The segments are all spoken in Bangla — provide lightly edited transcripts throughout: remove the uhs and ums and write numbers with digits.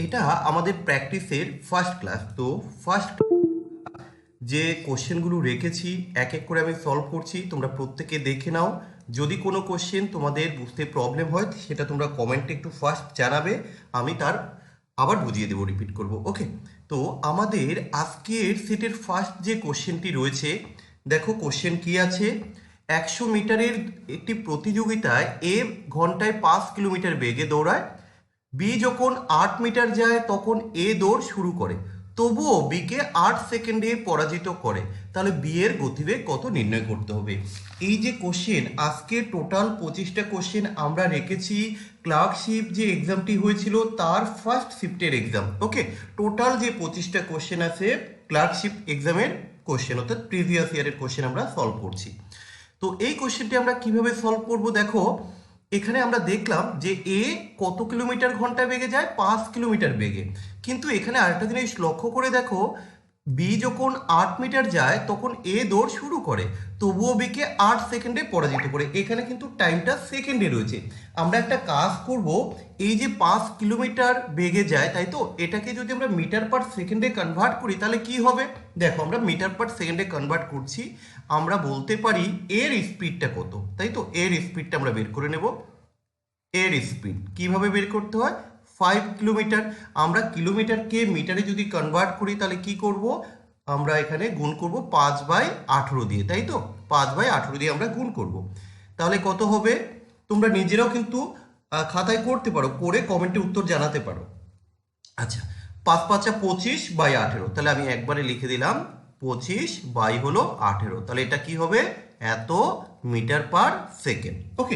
এটা আমাদের প্র্যাকটিসের ফার্স্ট ক্লাস। তো ফার্স্ট যে কোশ্চেনগুলো রেখেছি এক এক করে আমি সলভ করছি, তোমরা প্রত্যেকে দেখে নাও। যদি কোনো কোশ্চেন তোমাদের বুঝতে প্রবলেম হয় সেটা তোমরা কমেন্টে একটু ফার্স্ট জানাবে, আমি তার আবার বুঝিয়ে দেবো, রিপিট করব। ওকে, তো আমাদের আজকের সেটের ফার্স্ট যে কোশ্চেনটি রয়েছে, দেখো কোশ্চেন কি আছে। 100 মিটারের একটি প্রতিযোগিতায় এ ঘন্টায় 5 কিলোমিটার বেগে দৌড়ায়। বি যখন 8 মিটার যায় তখন এ দৌড় শুরু করে, তবুও বিকে 8 সেকেন্ডে পরাজিত করে। তাহলে বি এর গতিবেগ কত নির্ণয় করতে হবে। এই যে কোশ্চেন, আজকে টোটাল 25টা কোশ্চেন আমরা রেখেছি ক্লার্কশিপ যে এক্সামটি হয়েছিল তার ফার্স্ট শিফটের এক্সাম। ওকে, টোটাল যে 25টা কোশ্চেন আছে ক্লার্কশিপ এক্সামের কোশ্চেন, অর্থাৎ প্রিভিয়াস ইয়ারের কোশ্চেন আমরা সলভ করছি। তো এই কোশ্চেনটি আমরা কিভাবে সলভ করব, দেখো এখানে আমরা দেখলাম যে এ কত কিলোমিটার ঘন্টা বেগে যায়, 5 কিলোমিটার বেগে। কিন্তু এখানে আরেকটা জিনিস লক্ষ্য করে দেখো, বি যখন 8 মিটার যায় তখন এ দৌড় শুরু করে, তবুও বিকে 8 সেকেন্ডে পরাজিত করে। এখানে কিন্তু টাইমটা সেকেন্ডে রয়েছে। আমরা একটা কাজ করব, এই যে 5 কিলোমিটার বেগে যায়, তাই তো, এটাকে যদি আমরা মিটার পার সেকেন্ডে কনভার্ট করি তাহলে কি হবে। দেখো আমরা মিটার পার সেকেন্ডে কনভার্ট করছি, আমরা বলতে পারি এর স্পিডটা কত, তাই তো। এর স্পিডটা আমরা বের করে নেব। এর স্পিড কিভাবে বের করতে হয়, 5 কিলোমিটার। আমরা কিলোমিটারকে মিটারে যদি কনভার্ট করি তাহলে কি করব, আমরা এখানে গুণ করব 5/18 দিয়ে, তাই তো। 5/18 দিয়ে আমরা গুণ করব, তাহলে কত হবে তোমরা নিজেরাও কিন্তু খাতায় করতে পারো, করে কমেন্টে উত্তর জানাতে পারো। আচ্ছা, 5×5 = 25/18, তাহলে আমি একবারে লিখে দিলাম 25/18। তাহলে এটা কি হবে, এত মিটার পার সেকেন্ড। ওকে,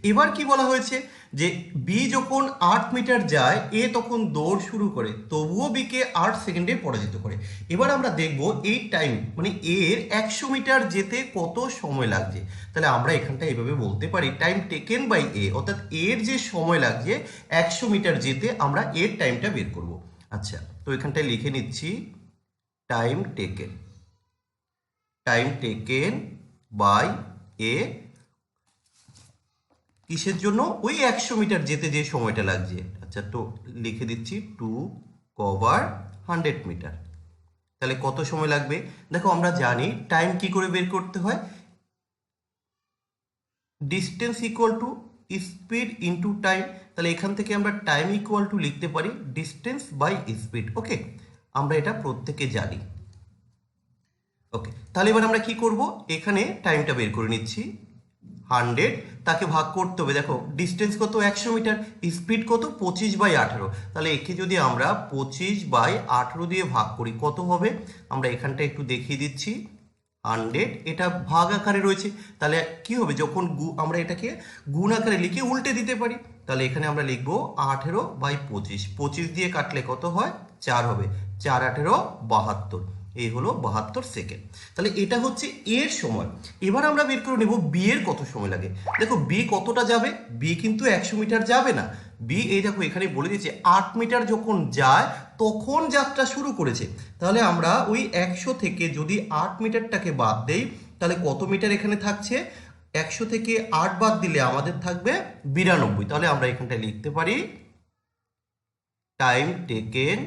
এবার কি বলা হয়েছে যে বি যখন 8 মিটার যায় এ তখন দৌড় শুরু করে, তবুও বিকে 8 সেকেন্ডে পরাজিত করে। এবার আমরা দেখব এই টাইম, মানে এর 100 মিটার যেতে কত সময় লাগছে। তাহলে আমরা এখানটা এইভাবে বলতে পারি টাইম টেকেন বাই এ, অর্থাৎ এর যে সময় লাগছে 100 মিটার যেতে, আমরা এর টাইমটা বের করব। আচ্ছা, তো এখানটায় লিখে নিচ্ছি time taken, time taken by A, কিসের জন্য, ওই 100 মিটার যেতে যে সময়টা লাগছে। আচ্ছা, তো লিখে দিচ্ছি টু কভার 100 মিটার। তাহলে কত সময় লাগবে, দেখো আমরা জানি টাইম কি করে বের করতে হয়, distance equal to speed into time. তাহলে এখান থেকে আমরা টাইম ইকুয়াল টু লিখতে পারি ডিস্টেন্স বাই স্পিড। ওকে, আমরা এটা প্রত্যেকে জানি। ওকে, তাহলে এবার আমরা কি করব, এখানে টাইমটা বের করে নিচ্ছি। 100 তাকে ভাগ করতে হবে, দেখো ডিস্টেন্স কত 100 মিটার, স্পিড কত 25/18। তাহলে একে যদি আমরা 25/18 দিয়ে ভাগ করি কত হবে, আমরা এখানটা একটু দেখিয়ে দিচ্ছি। 100 এটা ভাগ আকারে রয়েছে, তাহলে কি হবে, যখন আমরা এটাকে গুণ আকারে লিখে উল্টে দিতে পারি। তাহলে এখানে আমরা লিখবো 18/25, 25 দিয়ে কাটলে কত হয়, 4 হবে, 4×18 = 72। এই হলো 72 সেকেন্ড। তাহলে এটা হচ্ছে এর সময়। এবার আমরা বের করে নেব বি এর কত সময় লাগে। দেখো বি কতটা যাবে, বি কিন্তু 100 মিটার যাবে না। বি এই দেখো এখানে বলে দিয়েছে 8 মিটার যখন যায় তখন যাত্রা শুরু করেছে। তাহলে আমরা ওই 100 থেকে যদি 8 মিটারটাকে বাদ দেই তাহলে কত মিটার এখানে থাকছে, 100 থেকে 8 বাদ দিলে আমাদের থাকবে 92। তাহলে আমরা এখানটায় লিখতে পারি time taken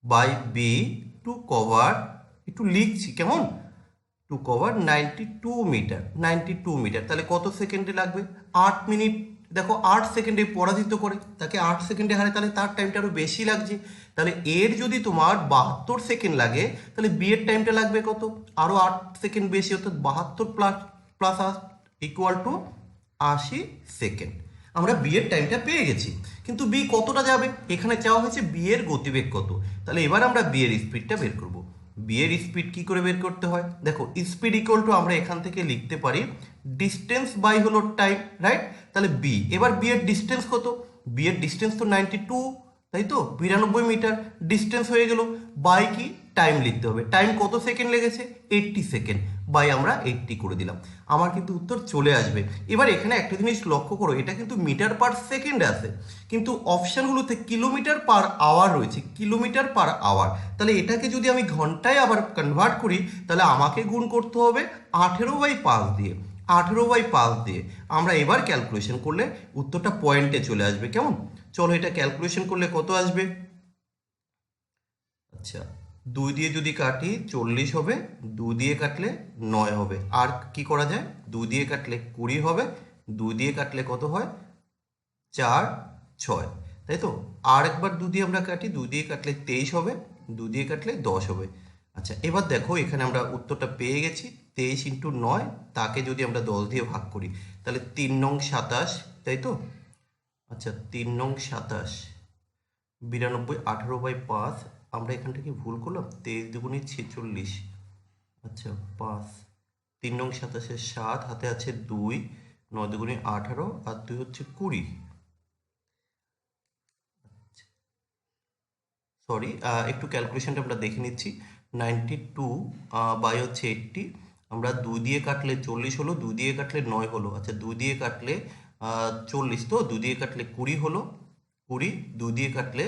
by B to cover, একটু লিখছি কেমন, টু কভার 92 মিটার, 92 মিটার। তাহলে কত সেকেন্ডে লাগবে, 8 মিনিট। দেখো 8 সেকেন্ডে পরাজিত করে, তাকে 8 সেকেন্ডে হারে, তাহলে তার টাইমটা আরো বেশি লাগছে। তাহলে এর যদি তোমার 72 সেকেন্ড লাগে তাহলে বি এর টাইমটা লাগবে কত, আরো 8 সেকেন্ড বেশি, অর্থাৎ 72 plus plus equal to 80 second. আমরা বি এর টাইমটা পেয়ে গেছি, কিন্তু বি কতটা যাবে, এখানে চাওয়া হয়েছে বি এর গতিবেগ কত। তাহলে এবার আমরা বি এর স্পিডটা বের করব। বি এর স্পিড কি করে বের করতে হয়, দেখো স্পিড ইকুয়াল টু আমরা এখান থেকে লিখতে পারি ডিস্টেন্স বাই হলো টাইম, রাইট। তাহলে বি, এবার বি এর ডিস্টেন্স কত, বি এর ডিস্টেন্স তো 92, তাই তো, 92 মিটার ডিস্টেন্স হয়ে গেল। বাই কি, টাইম লিখতে হবে, টাইম কত সেকেন্ড লেগেছে 80 সেকেন্ড, বাই আমরা 80 করে দিলাম, আমার কিন্তু উত্তর চলে আসবে। এবার এখানে একটা জিনিস লক্ষ্য করো, এটা কিন্তু মিটার পার সেকেন্ডে আছে, কিন্তু অপশানগুলোতে কিলোমিটার পার আওয়ার রয়েছে, কিলোমিটার পার আওয়ার। তাহলে এটাকে যদি আমি ঘন্টায় আবার কনভার্ট করি তাহলে আমাকে গুণ করতে হবে 18/5 দিয়ে, 18/5 দিয়ে। আমরা এবার ক্যালকুলেশন করলে উত্তরটা পয়েন্টে চলে আসবে, কেমন। চলো এটা ক্যালকুলেশন করলে কত আসবে। আচ্ছা, 2 দিয়ে যদি কাটি 40 হবে, 2 দিয়ে কাটলে 9 হবে। আর কি করা যায়, 2 দিয়ে কাটলে 20 হবে, 2 দিয়ে কাটলে কত হয়, 4, 6, তাই তো। আর একবার 2 দিয়ে আমরা কাটি, 2 দিয়ে কাটলে 23 হবে, 2 দিয়ে কাটলে 10 হবে। আচ্ছা, এবার দেখো এখানে আমরা উত্তরটা পেয়ে গেছি। 23 ইন্টু 9, তাকে যদি আমরা 10 দিয়ে ভাগ করি তাহলে 3 নং 27, তাই তো। আচ্ছা, 3 নং 27, 92, 18/5। আমরা এখান থেকে ভুল করলাম, 23 দুগুণে 46। আচ্ছা, 5, 3 নং 27-এ 7, হাতে আছে 2, 9 দুগুণে 18, আর 2 হচ্ছে 20। সরি, একটু ক্যালকুলেশনটা আমরা দেখে নিচ্ছি। 92 বাই হচ্ছে 80, আমরা 2 দিয়ে কাটলে 40 হলো, 2 দিয়ে কাটলে 9 হলো। আচ্ছা, 2 দিয়ে কাটলে 40, তো 2 দিয়ে কাটলে 20 হলো, 20, 2 দিয়ে কাটলে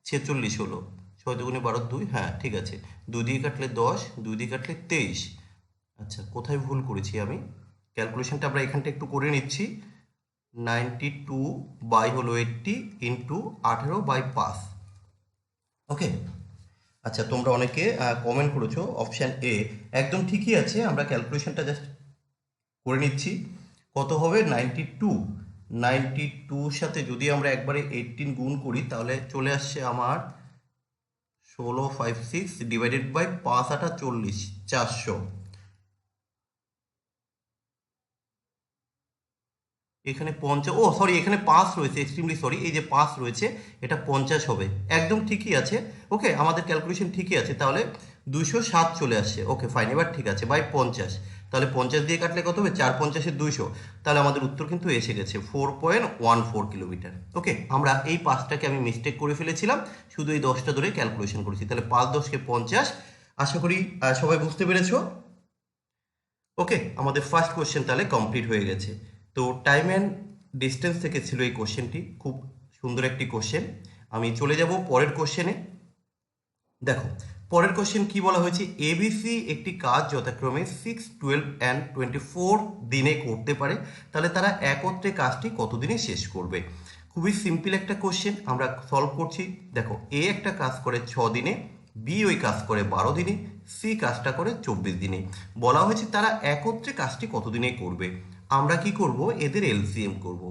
46 হলো, 6 দুগুণে 12, 2, হ্যাঁ ঠিক আছে। 2 দিয়ে কাটলে 10, 2 দিয়ে কাটলে 23। আচ্ছা, কোথায় ভুল করেছি আমি, ক্যালকুলেশনটা আমরা এখানটা একটু করে নিচ্ছি। 92 বাই হলো 80 ইন্টু 18/5। ওকে। আচ্ছা, তোমরা অনেকে কমেন্ট করেছো অপশান এ, একদম ঠিকই আছে। আমরা ক্যালকুলেশনটা জাস্ট করে নিচ্ছি। কত হবে, 92, 92 সাথে যদি আমরা একবারে 18 গুণ করি তাহলে চলে আসছে আমার 1656 ডিভাইডেড বাই 5 8 40, 400। এখানে 50, ও সরি, এখানে 5 রয়েছে, এক্সট্রিমলি সরি, এই যে 5 রয়েছে এটা 50 হবে। একদম ঠিকই আছে। ওকে, আমাদের ক্যালকুলেশন ঠিকই আছে। তাহলে 207 চলে আসছে। ওকে ফাইন, এবার ঠিক আছে, বাই 50। তাহলে 50 দিয়ে কাটলে কত হবে, 4 50-এ 200। তাহলে আমাদের উত্তর কিন্তু এসে গেছে 4.14 কিলোমিটার। ওকে, আমরা এই 5টাকে আমি মিস্টেক করে ফেলেছিলাম, শুধু এই 10টা ধরে ক্যালকুলেশন করেছি। তাহলে 5 10-কে 50। আশা করি সবাই বুঝতে পেরেছো। ওকে, আমাদের ফার্স্ট কোশ্চেন তাহলে কমপ্লিট হয়ে গেছে। তো টাইম অ্যান্ড ডিস্টেন্স থেকে ছিল এই কোশ্চেনটি, খুব সুন্দর একটি কোশ্চেন। আমি চলে যাব পরের কোশ্চেনে। দেখো পরের কোশ্চেন কি বলা হয়েছে, এবিসি একটি কাজ যথাক্রমে 6, 12 অ্যান্ড 24 দিনে করতে পারে, তাহলে তারা একত্রে কাজটি কত দিনে শেষ করবে। খুবই সিম্পল একটা কোশ্চেন, আমরা সলভ করছি। দেখো, এ একটা কাজ করে 6 দিনে, বি ওই কাজ করে 12 দিনে, সি কাজটা করে 24 দিনে। বলা হয়েছে তারা একত্রে কাজটি কত দিনে করবে। আমরা কি করব, এদের এলসিএম করব।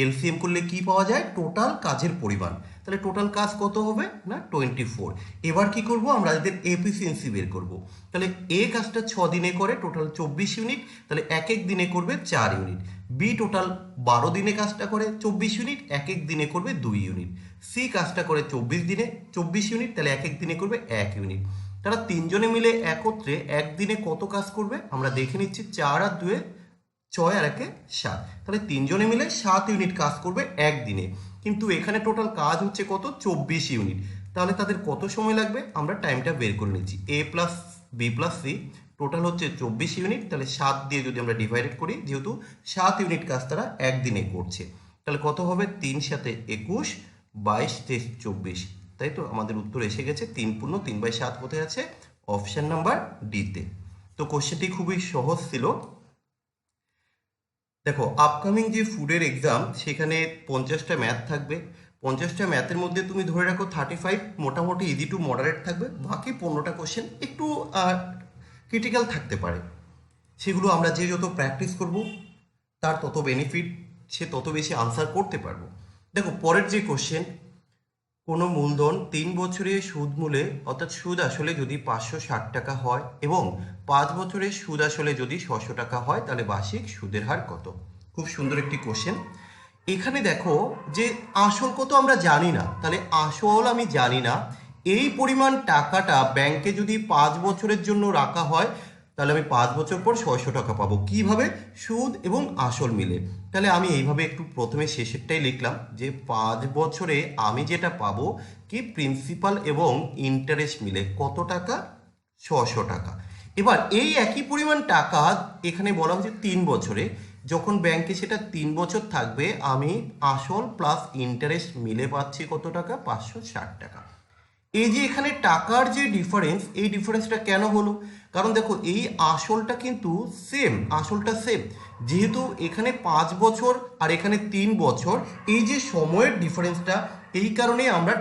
এলসিএম করলে কি পাওয়া যায়, টোটাল কাজের পরিমাণ। তাহলে টোটাল কাজ কত হবে না 24। এবার কি করব, আমরা এদের এফিসিয়েন্সি বের করব। তাহলে এ কাজটা 6 দিনে করে, টোটাল 24 ইউনিট, তাহলে এক এক দিনে করবে 4 ইউনিট। বি টোটাল 12 দিনে কাজটা করে 24 ইউনিট, এক এক দিনে করবে 2 ইউনিট। সি কাজটা করে 24 দিনে 24 ইউনিট, তাহলে এক এক দিনে করবে 1 ইউনিট। তারা তিনজনে মিলে একত্রে একদিনে কত কাজ করবে আমরা দেখে নিচ্ছি। 4 আর 2, 6 আর 1, 7, তাহলে তিনজনে মিলে 7 ইউনিট কাজ করবে একদিনে। কিন্তু এখানে টোটাল কাজ হচ্ছে কত, 24 ইউনিট। তাহলে তাদের কত সময় লাগবে, আমরা টাইমটা বের করে নিচ্ছি। A plus B plus C total হচ্ছে 24 ইউনিট, তাহলে 7 দিয়ে যদি আমরা ডিভাইডেড করি, যেহেতু 7 ইউনিট কাজ তারা একদিনে করছে, তাহলে কত হবে, 3 7 21, 22 23 24, তাই তো। আমাদের উত্তর এসে গেছে 3 পূর্ণ 3/7 কোথায় আছে, অপশন নাম্বার ডিতে। তো কোশ্চেনটি খুবই সহজ ছিল। দেখো, আপকামিং যে ফুডের এক্সাম, সেখানে 50টা ম্যাথ থাকবে। 50টা ম্যাথের মধ্যে তুমি ধরে রাখো 35 মোটামুটি ইজি টু মডারেট থাকবে, বাকি 15টা কোশ্চেন একটু ক্রিটিক্যাল থাকতে পারে। সেগুলো আমরা যে যত প্র্যাকটিস করব তার তত বেনিফিট, সে তত বেশি আনসার করতে পারবো। দেখো পরের যে কোশ্চেন, কোনো মূলধন 3 বছরে সুদ মূলে অর্থাৎ সুদ আসলে যদি 560 টাকা হয় এবং 5 বছরের সুদ আসলে যদি 600 টাকা হয়, তাহলে বার্ষিক সুদের হার কত। খুব সুন্দর একটি কোশ্চেন। এখানে দেখো যে আসল কত আমরা জানি না, তাহলে আসল আমি জানি না, এই পরিমাণ টাকাটা ব্যাংকে যদি 5 বছরের জন্য রাখা হয়, তাহলে আমি 5 বছর পর 600 টাকা পাবো। কিভাবে, সুদ এবং আসল মিলে। তাহলে আমি এইভাবে একটু প্রথমে শেষেরটাই লিখলাম যে 5 বছরে আমি যেটা পাবো কি, প্রিন্সিপাল এবং ইন্টারেস্ট মিলে কত টাকা, 600 টাকা। এবার এই একই পরিমাণ টাকা এখানে বলা হচ্ছে 3 বছরে, যখন ব্যাংকে সেটা 3 বছর থাকবে, আমি আসল প্লাস ইন্টারেস্ট মিলে পাচ্ছি কত টাকা, 560 টাকা। এই যে এখানে টাকার যে ডিফারেন্স, এই ডিফারেন্সটা কেন হলো, কারণ দেখো এই আসলটা কিন্তু সেম, আসলটা সেম, যেহেতু এখানে 5 বছর আর এখানে 3 বছর, এই যে সময়ের ডিফারেন্সটা, এই কারণে আমরা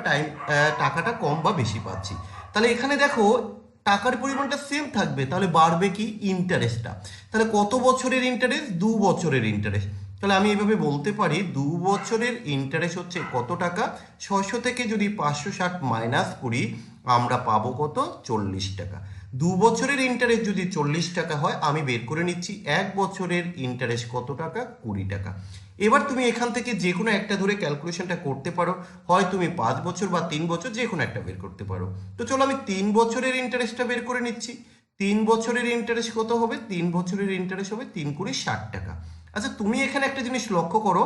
টাকাটা কম বা বেশি পাচ্ছি। তাহলে এখানে দেখো টাকার পরিমাণটা সেম থাকবে, তাহলে বাড়বে কি ইন্টারেস্টটা। তাহলে কত বছরের ইন্টারেস্ট? 2 বছরের ইন্টারেস্ট। তাহলে আমি এইভাবে বলতে পারি 2 বছরের ইন্টারেস্ট হচ্ছে কত টাকা? 600 থেকে যদি 560 মাইনাস করি আমরা পাবো কত? 40 টাকা। 2 বছরের ইন্টারেস্ট যদি 40 টাকা হয়, আমি বের করে নিচ্ছি 1 বছরের ইন্টারেস্ট কত টাকা? 20 টাকা। এবার তুমি এখান থেকে যে কোনো একটা ধরে ক্যালকুলেশনটা করতে পারো, হয় তুমি 5 বছর বা 3 বছর যে কোনো একটা বের করতে পারো। তো চলো আমি 3 বছরের ইন্টারেস্টটা বের করে নিচ্ছি। 3 বছরের ইন্টারেস্ট কত হবে? 3 বছরের ইন্টারেস্ট হবে 3 কুড়ি 60 টাকা। আচ্ছা তুমি এখানে একটা জিনিস লক্ষ্য করো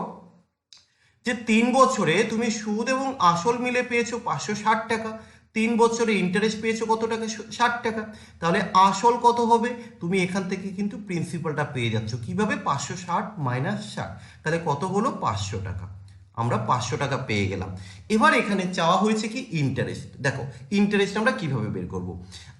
যে 3 বছরে তুমি সুদ এবং আসল মিলে পেয়েছো 560 টাকা, 3 বছরে ইন্টারেস্ট পেয়েছো কত টাকা? 60 টাকা। তাহলে আসল কত হবে? তুমি এখান থেকে কিন্তু প্রিন্সিপালটা পেয়ে যাচ্ছ কিভাবে? 560 মাইনাস 60, তাহলে কত হলো? 500 টাকা। আমরা 500 টাকা পেয়ে গেলাম। এবার এখানে চাওয়া হয়েছে কি ইন্টারেস্ট। দেখো ইন্টারেস্ট আমরা কিভাবে বের করব।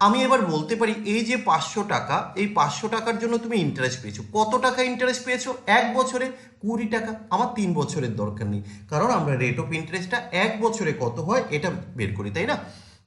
আমি এবার বলতে পারি এই যে 500 টাকা, এই 500 টাকার জন্য তুমি ইন্টারেস্ট পেয়েছো। কত টাকা ইন্টারেস্ট পেয়েছো? 1 বছরে 20 টাকা। আমার 3 বছরের দরকার নেই, কারণ আমরা রেট অফ ইন্টারেস্টটা 1 বছরে কত হয় এটা বের করি, তাই না?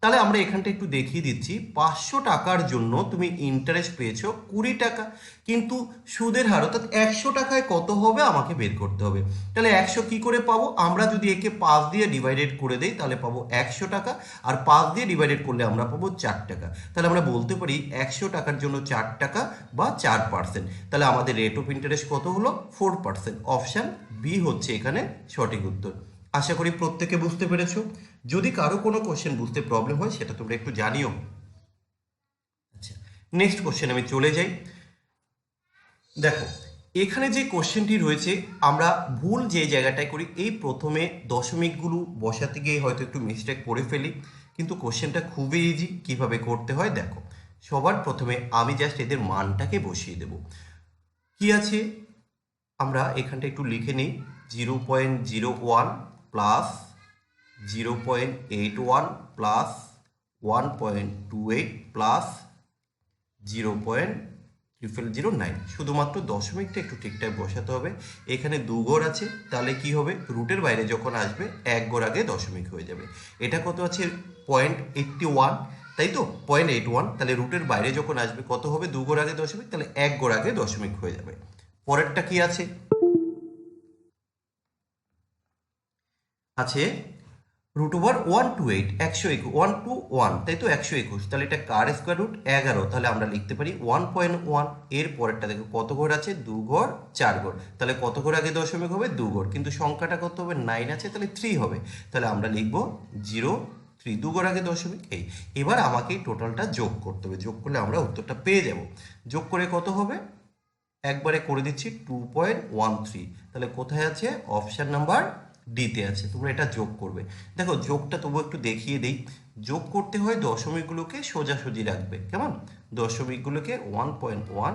তাহলে আমরা এখানটা একটু দেখিয়ে দিচ্ছি। 500 টাকার জন্য তুমি ইন্টারেস্ট পেয়েছো 20 টাকা, কিন্তু সুদের হার অর্থাৎ 100 টাকায় কত হবে আমাকে বের করতে হবে। তাহলে 100 কি করে পাবো? আমরা যদি একে 5 দিয়ে ডিভাইডেড করে দেই তাহলে পাবো 100 টাকা, আর 5 দিয়ে ডিভাইডেড করলে আমরা পাবো 4 টাকা। তাহলে আমরা বলতে পারি 100 টাকার জন্য 4 টাকা বা 4%। তাহলে আমাদের রেট অফ ইন্টারেস্ট কত হলো? 4%। অপশান বি হচ্ছে এখানে সঠিক উত্তর। আশা করি প্রত্যেকে বুঝতে পেরেছো। যদি কারো কোনো কোশ্চেন বুঝতে প্রবলেম হয় সেটা তোমরা একটু জানিও। আচ্ছা, নেক্সট কোশ্চেন আমি চলে যাই। দেখো এখানে যে কোশ্চেনটি রয়েছে আমরা ভুল যে জায়গাটায় করি, এই প্রথমে দশমিকগুলো বসাতে গিয়ে হয়তো একটু মিস্টেক করে ফেলি, কিন্তু কোশ্চেনটা খুবই ইজি। কিভাবে করতে হয় দেখো। সবার প্রথমে আমি জাস্ট এদের মানটাকে বসিয়ে দেব। কি আছে আমরা এখানটা একটু লিখে নিই। 0.01 প্লাস 0.81 প্লাস 1.28 প্লাস 0.0009। শুধুমাত্র দশমিকটা একটু ঠিকঠাক বসাতে হবে। এখানে 2 ঘর আছে, তাহলে কি হবে? রুটের বাইরে যখন আসবে 1 ঘর আগে দশমিক হয়ে যাবে। এটা কত আছে? 0.81, তাই তো? 0.81, তাহলে রুটের বাইরে যখন আসবে কত হবে? 2 ঘর আগে দশমিক, তাহলে 1 ঘর আগে দশমিক হয়ে যাবে। পরেরটা কি আছে? আছে √1 128, 121, তাই তো? 121, তাহলে এটা কার স্কোয়ার রুট? 11, তাহলে আমরা লিখতে পারি 1.1। এর পরেরটা দেখো কত ঘর আছে? 2 ঘর 4 ঘর, তাহলে কত ঘর আগে দশমিক হবে? 2 ঘর, কিন্তু সংখ্যাটা কত হবে? 9 আছে, তাহলে 3 হবে, তাহলে আমরা লিখবো 0.3, 2 ঘর আগে দশমিক। এই এবার আমাকে টোটালটা যোগ করতে হবে, যোগ করলে আমরা উত্তরটা পেয়ে যাব। যোগ করে কত হবে? একবারে করে দিচ্ছি 2.13, তাহলে কোথায় আছে? অপশান নাম্বার ডিতে আছে। তোমরা এটা যোগ করবে। দেখো যোগটা তবু একটু দেখিয়ে দেই। যোগ করতে হয় দশমিকগুলোকে সোজাসুজি রাখবে, কেমন? দশমিকগুলোকে 1.1,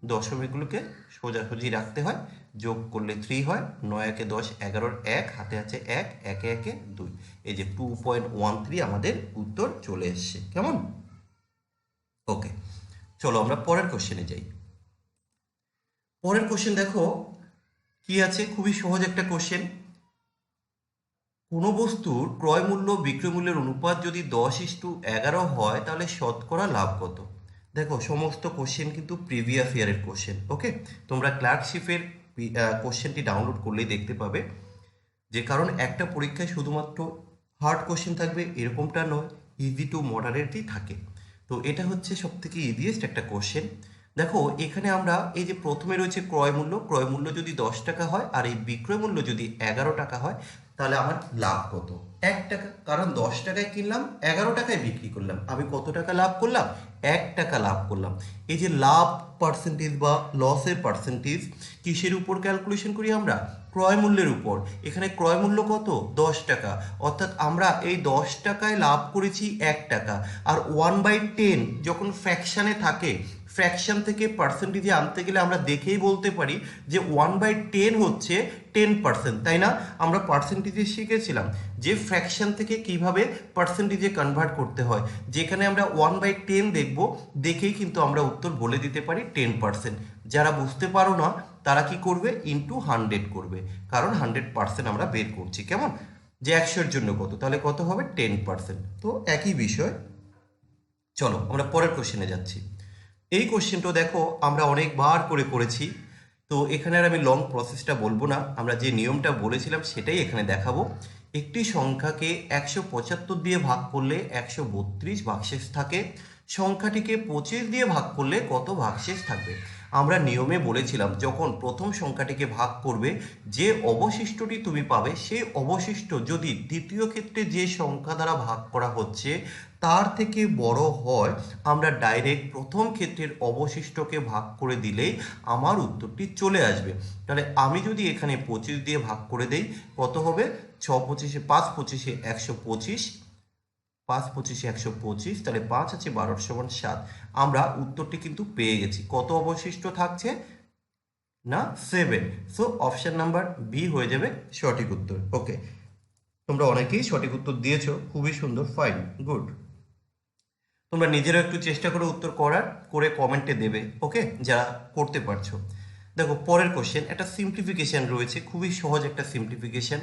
দশমিকগুলোকে সোজাসুজি রাখতে হয়। যোগ করলে 3 হয়, 9 একে 10, 11-র 1, হাতে আছে 1, একে একে 2, এই যে 2.13 আমাদের উত্তর চলে এসছে, কেমন? ওকে, চলো আমরা পরের কোশ্চেনে যাই। পরের কোশ্চেন দেখো কি আছে, খুবই সহজ একটা কোশ্চেন। কোনো বস্তুর ক্রয় মূল্য বিক্রয় মূল্যের অনুপাত যদি 10:11 হয় তাহলে শতকরা লাভ কত? দেখো সমস্ত কোশ্চেন কিন্তু প্রিভিয়াস ইয়ারের কোশ্চেন। ওকে, তোমরা ক্লার্কশিপের কোশ্চেনটি ডাউনলোড করলেই দেখতে পাবে। যে কারণ একটা পরীক্ষায় শুধুমাত্র হার্ড কোশ্চেন থাকবে এরকমটা নয়, ইজি টু মডারেটই থাকে। তো এটা হচ্ছে সব থেকে ইজিয়েস্ট একটা কোশ্চেন। দেখো এখানে আমরা এই যে প্রথমে রয়েছে ক্রয় মূল্য, ক্রয় মূল্য যদি 10 টাকা হয় আর এই বিক্রয় মূল্য যদি 11 টাকা হয়, তাহলে আমার লাভ কত? 1 টাকা, কারণ 10 টাকায় কিনলাম, 11 টাকায় বিক্রি করলাম, আমি কত টাকা লাভ করলাম? 1 টাকা লাভ করলাম। এই যে লাভ পার্সেন্টেজ বা লসের পার্সেন্টেজ কিসের উপর ক্যালকুলেশন করি আমরা? ক্রয় মূল্যের উপর। এখানে ক্রয় মূল্য কত? 10 টাকা, অর্থাৎ আমরা এই 10 টাকায় লাভ করেছি 1 টাকা। আর 1/10 যখন ফ্র্যাকশানে থাকে, ফ্র্যাকশন থেকে পার্সেন্টেজে আনতে গেলে আমরা দেখেই বলতে পারি যে 1/10 হচ্ছে 10%, তাই না? আমরা পার্সেন্টেজে শিখেছিলাম যে ফ্র্যাকশন থেকে কিভাবে পার্সেন্টেজে কনভার্ট করতে হয়। যেখানে আমরা 1/10 দেখব, দেখেই কিন্তু আমরা উত্তর বলে দিতে পারি 10%। যারা বুঝতে পারো না তারা কি করবে? ইন্টু 100 করবে, কারণ 100% আমরা বের করছি, কেমন? যে 100-এর জন্য কত, তাহলে কত হবে 10%। তো একই বিষয়। চলো আমরা পরের কোশ্চেনে যাচ্ছি। এই কোশ্চেনটা দেখো আমরা অনেকবার করে করেছি, তো এখানে আর আমি লং প্রসেসটা বলবো না, আমরা যে নিয়মটা বলেছিলাম সেটাই এখানে দেখাবো। একটি সংখ্যাকে 175 দিয়ে ভাগ করলে 132 ভাগশেষ থাকে, সংখ্যাটিকে 25 দিয়ে ভাগ করলে কত ভাগশেষ থাকবে? আমরা নিয়মে বলেছিলাম যখন প্রথম সংখ্যাটিকে ভাগ করবে, যে অবশিষ্টটি তুমি পাবে সেই অবশিষ্ট যদি দ্বিতীয় ক্ষেত্রে যে সংখ্যা দ্বারা ভাগ করা হচ্ছে তার থেকে বড় হয়, আমরা ডাইরেক্ট প্রথম ক্ষেত্রের অবশিষ্টকে ভাগ করে দিলেই আমার উত্তরটি চলে আসবে। তাহলে আমি যদি এখানে 25 দিয়ে ভাগ করে দেই, কত হবে? 6×25 5×25 125, 5×25 125, তাহলে 5 আছে 12 সমান 7। আমরা উত্তরটি কিন্তু পেয়ে গেছি। কত অবশিষ্ট থাকছে না? 7। সো অপশন নাম্বার বি হয়ে যাবে সঠিক উত্তর। ওকে, তোমরা অনেকেই সঠিক উত্তর দিয়েছো, খুবই সুন্দর, ফাইন, গুড। তোমরা নিজেরাও একটু চেষ্টা করো উত্তর করার, করে কমেন্টে দেবে, ওকে, যারা করতে পারছো। দেখো পরের কোশ্চেন, একটা সিম্পলিফিকেশন রয়েছে, খুবই সহজ একটা সিম্পলিফিকেশন।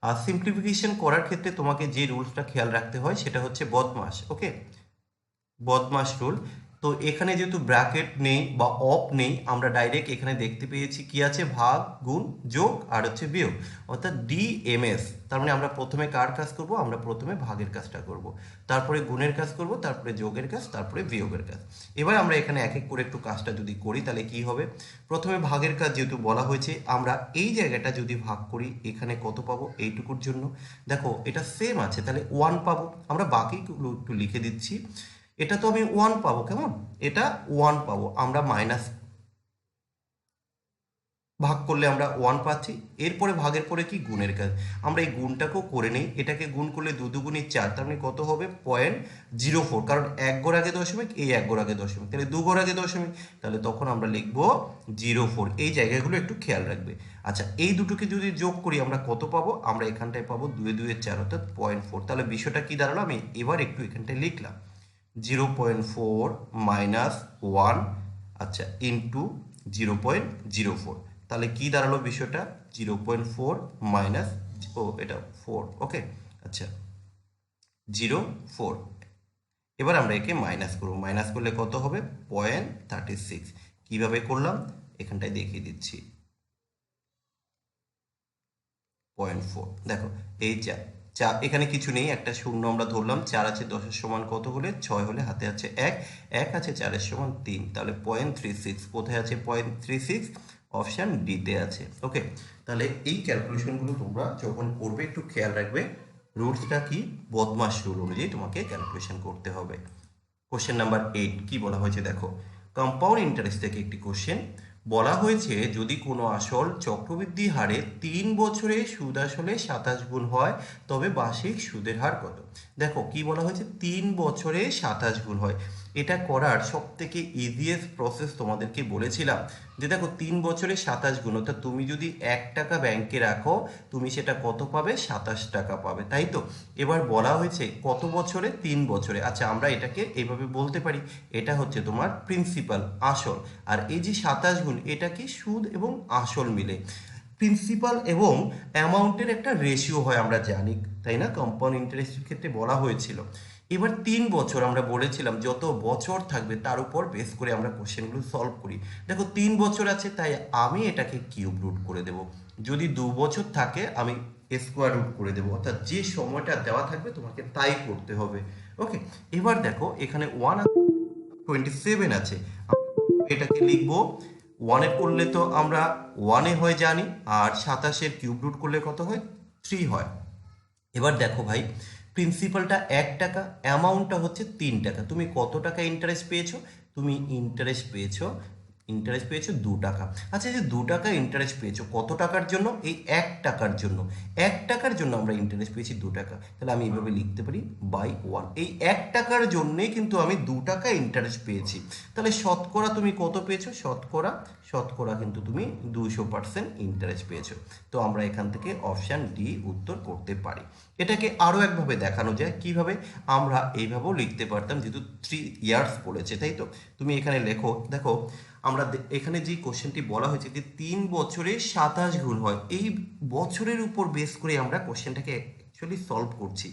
আর সিম্পলিফিকেশন করার ক্ষেত্রে তোমাকে যে রুলসটা খেয়াল রাখতে হয় সেটা হচ্ছে বদমাশ, ওকে, বদমাশ রুল। তো এখানে যেহেতু ব্র্যাকেট নেই বা অফ নেই, আমরা ডাইরেক্ট এখানে দেখতে পেয়েছি কি আছে, ভাগ গুণ যোগ আর হচ্ছে বিয়োগ, অর্থাৎ ডিএমএস। তার মানে আমরা প্রথমে কার কাজ করব? আমরা প্রথমে ভাগের কাজটা করব, তারপরে গুণের কাজ করব, তারপরে যোগের কাজ, তারপরে বিয়োগের কাজ। এবার আমরা এখানে এক এক করে একটু কাজটা যদি করি তাহলে কি হবে? প্রথমে ভাগের কাজ যেহেতু বলা হয়েছে, আমরা এই জায়গাটা যদি ভাগ করি এখানে কত পাবো? এইটুকুর জন্য দেখো এটা সেম আছে, তাহলে 1 পাবো। আমরা বাকিগুলো একটু লিখে দিচ্ছি। এটা তো আমি 1 পাবো, কেমন? এটা 1 পাবো, আমরা মাইনাস ভাগ করলে আমরা 1 পাচ্ছি। এরপরে ভাগের পরে কি? গুণের কাজ। আমরা এই গুণটাকেও করে নিই, এটাকে গুণ করলে 2 দুগুণে 4, তার মানে কত হবে? 0.04, কারণ 1 ঘর আগে দশমিক, এই 1 ঘর আগে দশমিক, তাহলে 2 ঘর আগে দশমিক, তাহলে তখন আমরা লিখবো 0.4। এই জায়গাগুলো একটু খেয়াল রাখবে। আচ্ছা, এই দুটোকে যদি যোগ করি আমরা কত পাবো? আমরা এখানটায় পাবো 2 2 4, অর্থাৎ 0.4। তাহলে বিষয়টা কি দাঁড়ালো? আমি এবার একটু এখানটায় লিখলাম 0.4 মাইনাস 1, আচ্ছা, ইন্টু 0.04। তাহলে কি দাঁড়ালো বিষয়টা? 0.4 মাইনাস, ও এটা 4, ওকে, আচ্ছা 0.4। এবার আমরা একে মাইনাস করবো, মাইনাস করলে কত হবে? 0.36। কিভাবে করলাম এখানটায় দেখিয়ে দিচ্ছি। 0.4, দেখো এই 4 4, এখানে কিছু নেই, একটা শূন্য আমরা ধরলাম। 4 আছে 10-এর সমান কত হলে? 6 হলে, হাতে আছে 1, 1 আছে 4-এর সমান 3, তাহলে 0.36 কোথায় আছে? 0.36 অপশান ডিতে আছে, ওকে। তাহলে এই ক্যালকুলেশনগুলো তোমরা যখন করবে একটু খেয়াল রাখবে, রুলসটা কি? বদমাশ রুল অনুযায়ী তোমাকে ক্যালকুলেশন করতে হবে। কোশ্চেন নাম্বার 8 কি বলা হয়েছে দেখো, কম্পাউন্ড ইন্টারেস্ট থেকে একটি কোশ্চেন বলা হয়েছে, যদি কোনো আসল চক্রবৃদ্ধি হারে 3 বছরে সুদ আসলে 27 গুণ হয় তবে বার্ষিক সুদের হার কত? দেখো কি বলা হয়েছে, 3 বছরে 27 গুণ হয়। এটা করার সব থেকে ইজিয়েস্ট প্রসেস তোমাদেরকে বলেছিলাম যে দেখো 3 বছরে 27 গুণ, অর্থাৎ তুমি যদি 1 টাকা ব্যাংকে রাখো তুমি সেটা কত পাবে? 27 টাকা পাবে, তাই তো। এবার বলা হয়েছে কত বছরে? 3 বছরে। আচ্ছা, আমরা এটাকে এইভাবে বলতে পারি, এটা হচ্ছে তোমার প্রিন্সিপাল, আসল, আর এই যে 27 গুণ এটা কি? সুদ এবং আসল মিলে। প্রিন্সিপাল এবং অ্যামাউন্টের একটা রেশিও হয় আমরা জানি, তাই না? কম্পাউন্ড ইন্টারেস্টের ক্ষেত্রে বলা হয়েছিল। এবার 3 বছর আমরা বলেছিলাম যত বছর থাকবে তার উপর বেস করে আমরা কোশ্চেনগুলো সলভ করি। দেখো 3 বছর আছে তাই আমি এটাকে কিউব রুট করে দেব, যদি 2 বছর থাকে আমি স্কোয়ার রুট করে দেবো, অর্থাৎ যে সময়টা দেওয়া থাকবে তোমাকে তাই করতে হবে, ওকে। এবার দেখো এখানে 127 আছে, এটাকে লিখবো 1 করলে তো আমরা 1 হয়ে জানি, আর 27-এর কিউব রুট করলে কত হয়? 3 হয়। এবার দেখো ভাই, প্রিন্সিপালটা 1 টাকা, অ্যামাউন্টটা হচ্ছে 3 টাকা, তুমি কত টাকা ইন্টারেস্ট পেয়েছো? তুমি ইন্টারেস্ট পেয়েছো 2 টাকা। আচ্ছা, যে 2 টাকা ইন্টারেস্ট পেয়েছো কত টাকার জন্য? এই 1 টাকার জন্য। 1 টাকার জন্য আমরা ইন্টারেস্ট পেয়েছি 2 টাকা, তাহলে আমি এইভাবে লিখতে পারি বাই 1। এই 1 টাকার জন্যেই কিন্তু আমি 2 টাকা ইন্টারেস্ট পেয়েছি। তাহলে শতকরা তুমি কত পেয়েছো? শতকরা কিন্তু তুমি 200% ইন্টারেস্ট পেয়েছো। তো আমরা এখান থেকে অপশান ডি উত্তর করতে পারি। এটাকে আরও একভাবে দেখানো যায়, কিভাবে? আমরা এইভাবেও লিখতে পারতাম, যেহেতু 3 ইয়ার্স বলেছে, তাই তো। তুমি এখানে লেখো, দেখো আমরা এখানে যে কোশ্চেনটি বলা হয়েছে যে 3 বছরে 27 গুণ হয়, এই বছরের উপর বেস করে আমরা কোশ্চেনটাকে অ্যাকচুয়ালি সলভ করছি।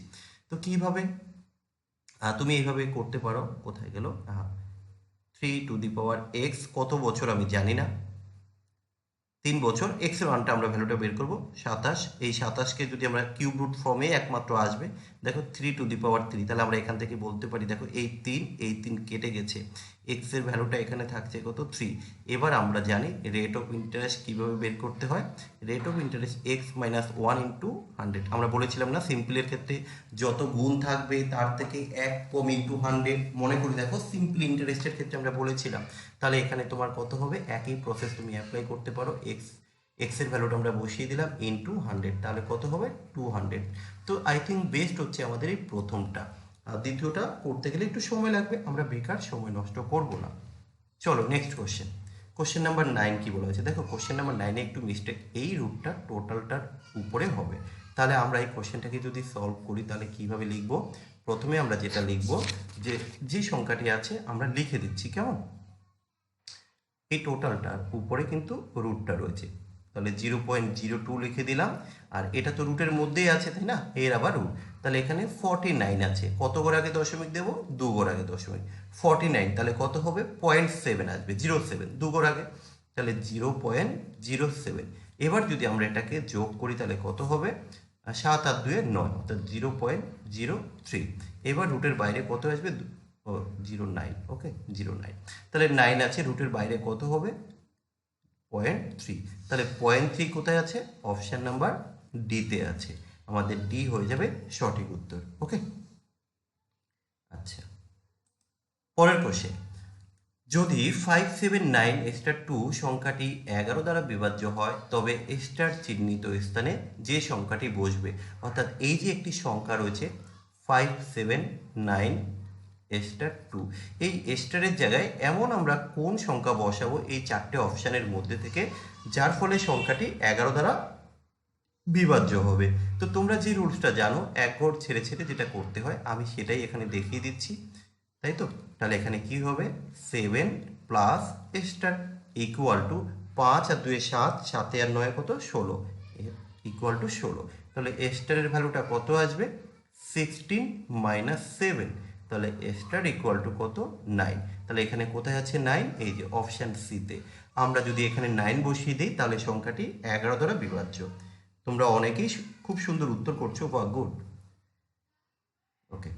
তো কিভাবে তুমি এইভাবে করতে পারো, কোথায় গেল, 3 টু দি পাওয়ার x কত বছর আমি জানি না, 3 বছর, এক্স এর মানটা আমরা ভ্যালুটা বের করব 27। এই 27কে যদি আমরা কিউব রুট ফর্মে একমাত্র আসবে, দেখো 3 টু দি পাওয়ার 3, তাহলে আমরা এখান থেকে বলতে পারি দেখো এই তিন কেটে গেছে, এক্স এর ভ্যালুটা এখানে থাকছে কত 3। এবার আমরা জানি রেট অফ ইন্টারেস্ট কিভাবে বের করতে হয়, রেট অফ ইন্টারেস্ট x-1 × 100। আমরা বলেছিলাম না সিম্পলের ক্ষেত্রে যত গুণ থাকবে তার থেকে 1 কম ইন্টু 100, মনে করি দেখো সিম্পল ইন্টারেস্টের ক্ষেত্রে আমরা বলেছিলাম। তাহলে এখানে তোমার কত হবে, একই প্রসেস তুমি অ্যাপ্লাই করতে পারো, এক্স এর ভ্যালুটা আমরা বসিয়ে দিলাম ইনটু 100, তাহলে কত হবে 200। তো আই থিঙ্ক বেস্ট হচ্ছে আমাদের এই প্রথমটা, আর দ্বিতীয়টা করতে গেলে একটু সময় লাগবে, আমরা বেকার সময় নষ্ট করব না। চলো নেক্সট কোশ্চেন, কোশ্চেন নাম্বার 9 কি বলা হয়েছে, দেখো কোশ্চেন নাম্বার 9-এ একটু মিস্টেক, এই রুটটা টোটালটার উপরে হবে। তাহলে আমরা এই কোশ্চেনটাকে যদি সলভ করি তাহলে কিভাবে লিখব, প্রথমে আমরা যেটা লিখব যে সংখ্যাটি আছে আমরা লিখে দিচ্ছি, কেমন, এই টোটালটার উপরে কিন্তু রুটটা রয়েছে, তাহলে 0.02 লিখে দিলাম, আর এটা তো রুটের মধ্যেই আছে তাই না, এর আবার রুট, তাহলে এখানে 49 আছে, কত ঘর আগে দশমিক দেবো, 2 ঘর আগে দশমিক, 49, তাহলে কত হবে 0.7 আসবে, 07 2 ঘর আগে, তাহলে 0.07। এবার যদি আমরা এটাকে যোগ করি তাহলে কত হবে, 7 আর 2 9, অর্থাৎ 0.03। এবার রুটের বাইরে কত আসবে, 09, ওকে 09, তাহলে 9 আছে, রুটের বাইরে কত হবে 0.3, তাহলে 0.3 কোথায় আছে, অপশান নাম্বার ডিতে আছে, আমাদের ডি হয়ে যাবে সঠিক উত্তর। ওকে, আচ্ছা পরের কোশ্চেন, যদি 579*2 সংখ্যাটি 11 দ্বারা বিভাজ্য হয় তবে স্টার চিহ্নিত স্থানে যে সংখ্যাটি বসবে, অর্থাৎ এই যে একটি সংখ্যা রয়েছে 579*2, এই স্টারের জায়গায় এমন আমরা কোন সংখ্যা বসাবো এই চারটে অপশানের মধ্যে থেকে যার ফলে সংখ্যাটি 11 দ্বারা বিভাজ্য হবে। তো তোমরা যে রুলসটা জানো, এক ঘর ছেড়ে ছেড়ে যেটা করতে হয় আমি সেটাই এখানে দেখিয়ে দিচ্ছি, তাই তো। তাহলে এখানে কি হবে, 7 প্লাস স্টার ইকুয়াল টু 5 আর 2 7, 7 আর 9 কত 16, ইকুয়াল টু 16, তাহলে স্টারের ভ্যালুটা কত আসবে 16 মাইনাস 7, তাহলে স্টার ইকুয়াল টু কত 9, তাহলে এখানে কোথায় আছে 9, এই যে অপশান সিতে। আমরা যদি এখানে 9 বসিয়ে দিই তাহলে সংখ্যাটি 11 দ্বারা বিভাজ্য। তোমরা অনেকেই খুব সুন্দর উত্তর করছো, বা গুড, ওকে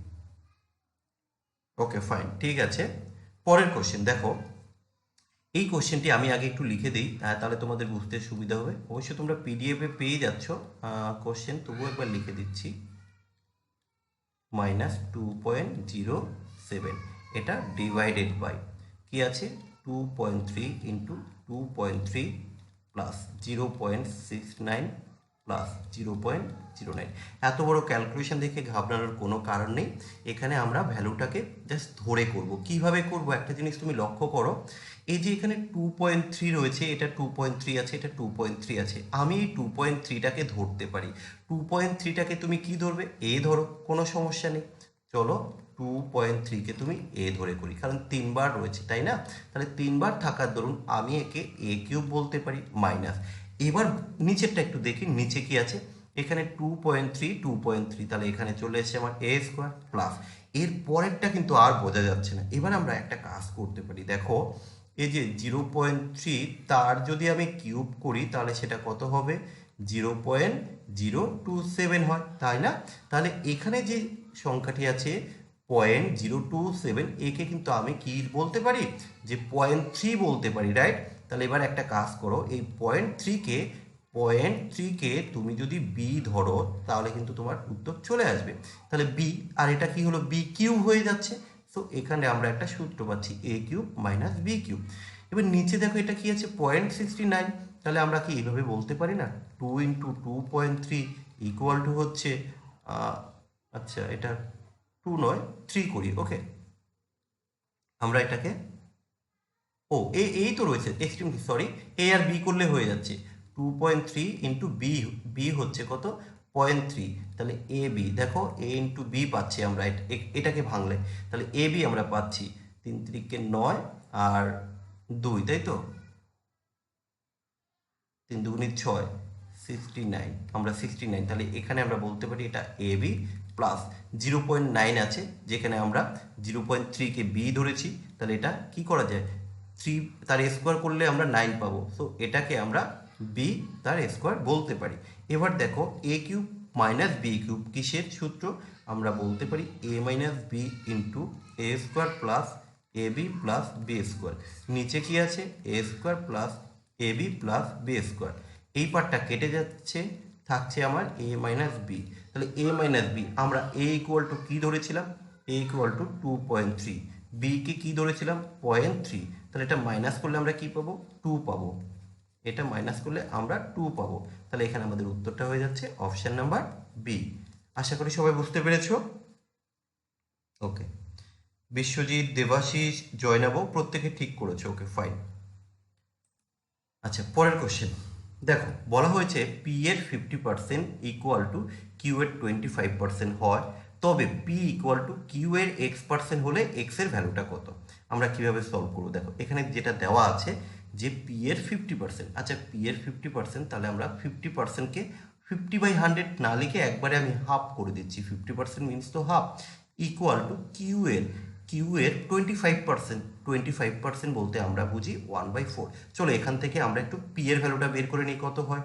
ওকে ফাইন, ঠিক আছে। পরের কোশ্চেন দেখো, এই কোশ্চেনটি আমি আগে একটু লিখে দিই, তাহলে তোমাদের বুঝতে সুবিধা হবে। অবশ্যই তোমরা পিডিএফে পেয়ে যাচ্ছ কোশ্চেন, তবুও একবার লিখে দিচ্ছি, -2.07, এটা ডিভাইডেড বাই কি আছে 2.3 ইন্টু 2.3 প্লাস 0.69 প্লাস 0.09। এত বড় ক্যালকুলেশন দেখে ঘাবড়ানোর কোনো কারণ নেই, এখানে আমরা ভ্যালুটাকে জাস্ট ধরে করব। কিভাবে করব, একটা জিনিস তুমি লক্ষ্য করো, এই যে এখানে 2.3 রয়েছে, এটা 2.3 আছে, এটা 2.3 আছে, আমি এই 2.3টাকে ধরতে পারি। 2.3টাকে তুমি কি ধরবে, এ ধরো, কোনো সমস্যা নেই। চলো 2.3কে তুমি এ ধরে করি, কারণ 3 বার রয়েছে তাই না, তাহলে 3 বার থাকার দরুন আমি একে এ কিউব বলতে পারি, মাইনাস। এবার নিচেরটা একটু দেখি, নিচে কি আছে, এখানে 2.3, তাহলে এখানে চলে এসেছে আমার এ স্কোয়ার প্লাস, এর পরেরটা কিন্তু আর বোঝা যাচ্ছে না। এবার আমরা একটা কাজ করতে পারি, দেখো এই যে 0.3 তার যদি আমি কিউব করি তাহলে সেটা কত হবে, 0.027 হয় তাই না, তাহলে এখানে যে সংখ্যাটি আছে 0.027, একে কিন্তু আমি কি বলতে পারি, যে 0.3 বলতে পারি, রাইট। তাহলে এবার একটা কাজ করো, এই 0.3কে তুমি যদি বি ধরো তাহলে কিন্তু তোমার উত্তর চলে আসবে, তাহলে বি, আর এটা কি হলো বি কিউব হয়ে যাচ্ছে। তো এখানে আমরা একটা সূত্র পাচ্ছি এ কিউব মাইনাস বি কিউব। এবার নিচে দেখো এটা কি আছে 0.69, তাহলে আমরা কি এইভাবে বলতে পারি না 2 ইন্টু 2.3 ইকুয়াল টু হচ্ছে, আচ্ছা এটা 2 নয় 3 করি, ওকে আমরা এটাকে, ও এই তো রয়েছে এক্সট্রিম, সরি এ আর বি করলে হয়ে যাচ্ছে 2.3 ইন্টু বি, বি হচ্ছে কত 0.3, তাহলে এ বি, দেখো এ ইন্টু বি পাচ্ছি আমরা, এটাকে ভাঙলে তাহলে এ বি আমরা পাচ্ছি 3 3 9 আর 2, তাই তো 3 2 6, 69, আমরা 69, তাহলে এখানে আমরা বলতে পারি এটা এ বি প্লাস 0.9 আছে, যেখানে আমরা 0.3কে বি ধরেছি, তাহলে এটা কি করা যায়, 3 তার স্কোয়ার করলে আমরা 9 পাবো, সো এটাকে আমরা বি তার স্কোয়ার বলতে পারি। এবার দেখো এ কিউব মাইনাস বি কিউব কিসের সূত্র, আমরা বলতে পারি এ minus B into A square plus A B plus B square. নিচে কি আছে, এ square plus A B plus B square. এই পার্টটা কেটে যাচ্ছে, থাকছে আমার এ মাইনাস বি। তাহলে এ মাইনাস বি আমরা এ ইকুয়াল টু কী ধরেছিলাম, এ ইকুয়াল টু 2.3, বিকে কী ধরেছিলাম 0.3, তাহলে এটা মাইনাস করলে আমরা কি পাবো, 2 পাবো, এটা মাইনাস করলে আমরা 2 পাবো। তাহলে এখানে আমাদের উত্তরটা হয়ে যাচ্ছে অপশন নাম্বার বি। আশা করি সবাই বুঝতে পেরেছো। ওকে, বিশ্বজিৎ, দেবাশিস, জয়নাব প্রত্যেকে ঠিক করেছে, ওকে ফাইন। আচ্ছা, পরের কোশ্চেন দেখো, বলা হয়েছে পি এর 50% ইকুয়াল টু কিউ এর 25% হয়, তবে পি ইকুয়াল টু কিউ এর x% হলে x এর ভ্যালুটা কত। আমরা কিভাবে সলভ করবো, দেখো এখানে যেটা দেওয়া আছে যে পি এর 50%, আচ্ছা পি এর 50%, তাহলে আমরা 50%কে 50/100 না লিখে একবারে আমি হাফ করে দিচ্ছি, 50% মিনস তো হাফ, ইকুয়াল টু কিউ এর 25%, 25% বলতে আমরা বুঝি 1/4। চলো এখান থেকে আমরা একটু পি এর ভ্যালুটা বের করে নিই কত হয়।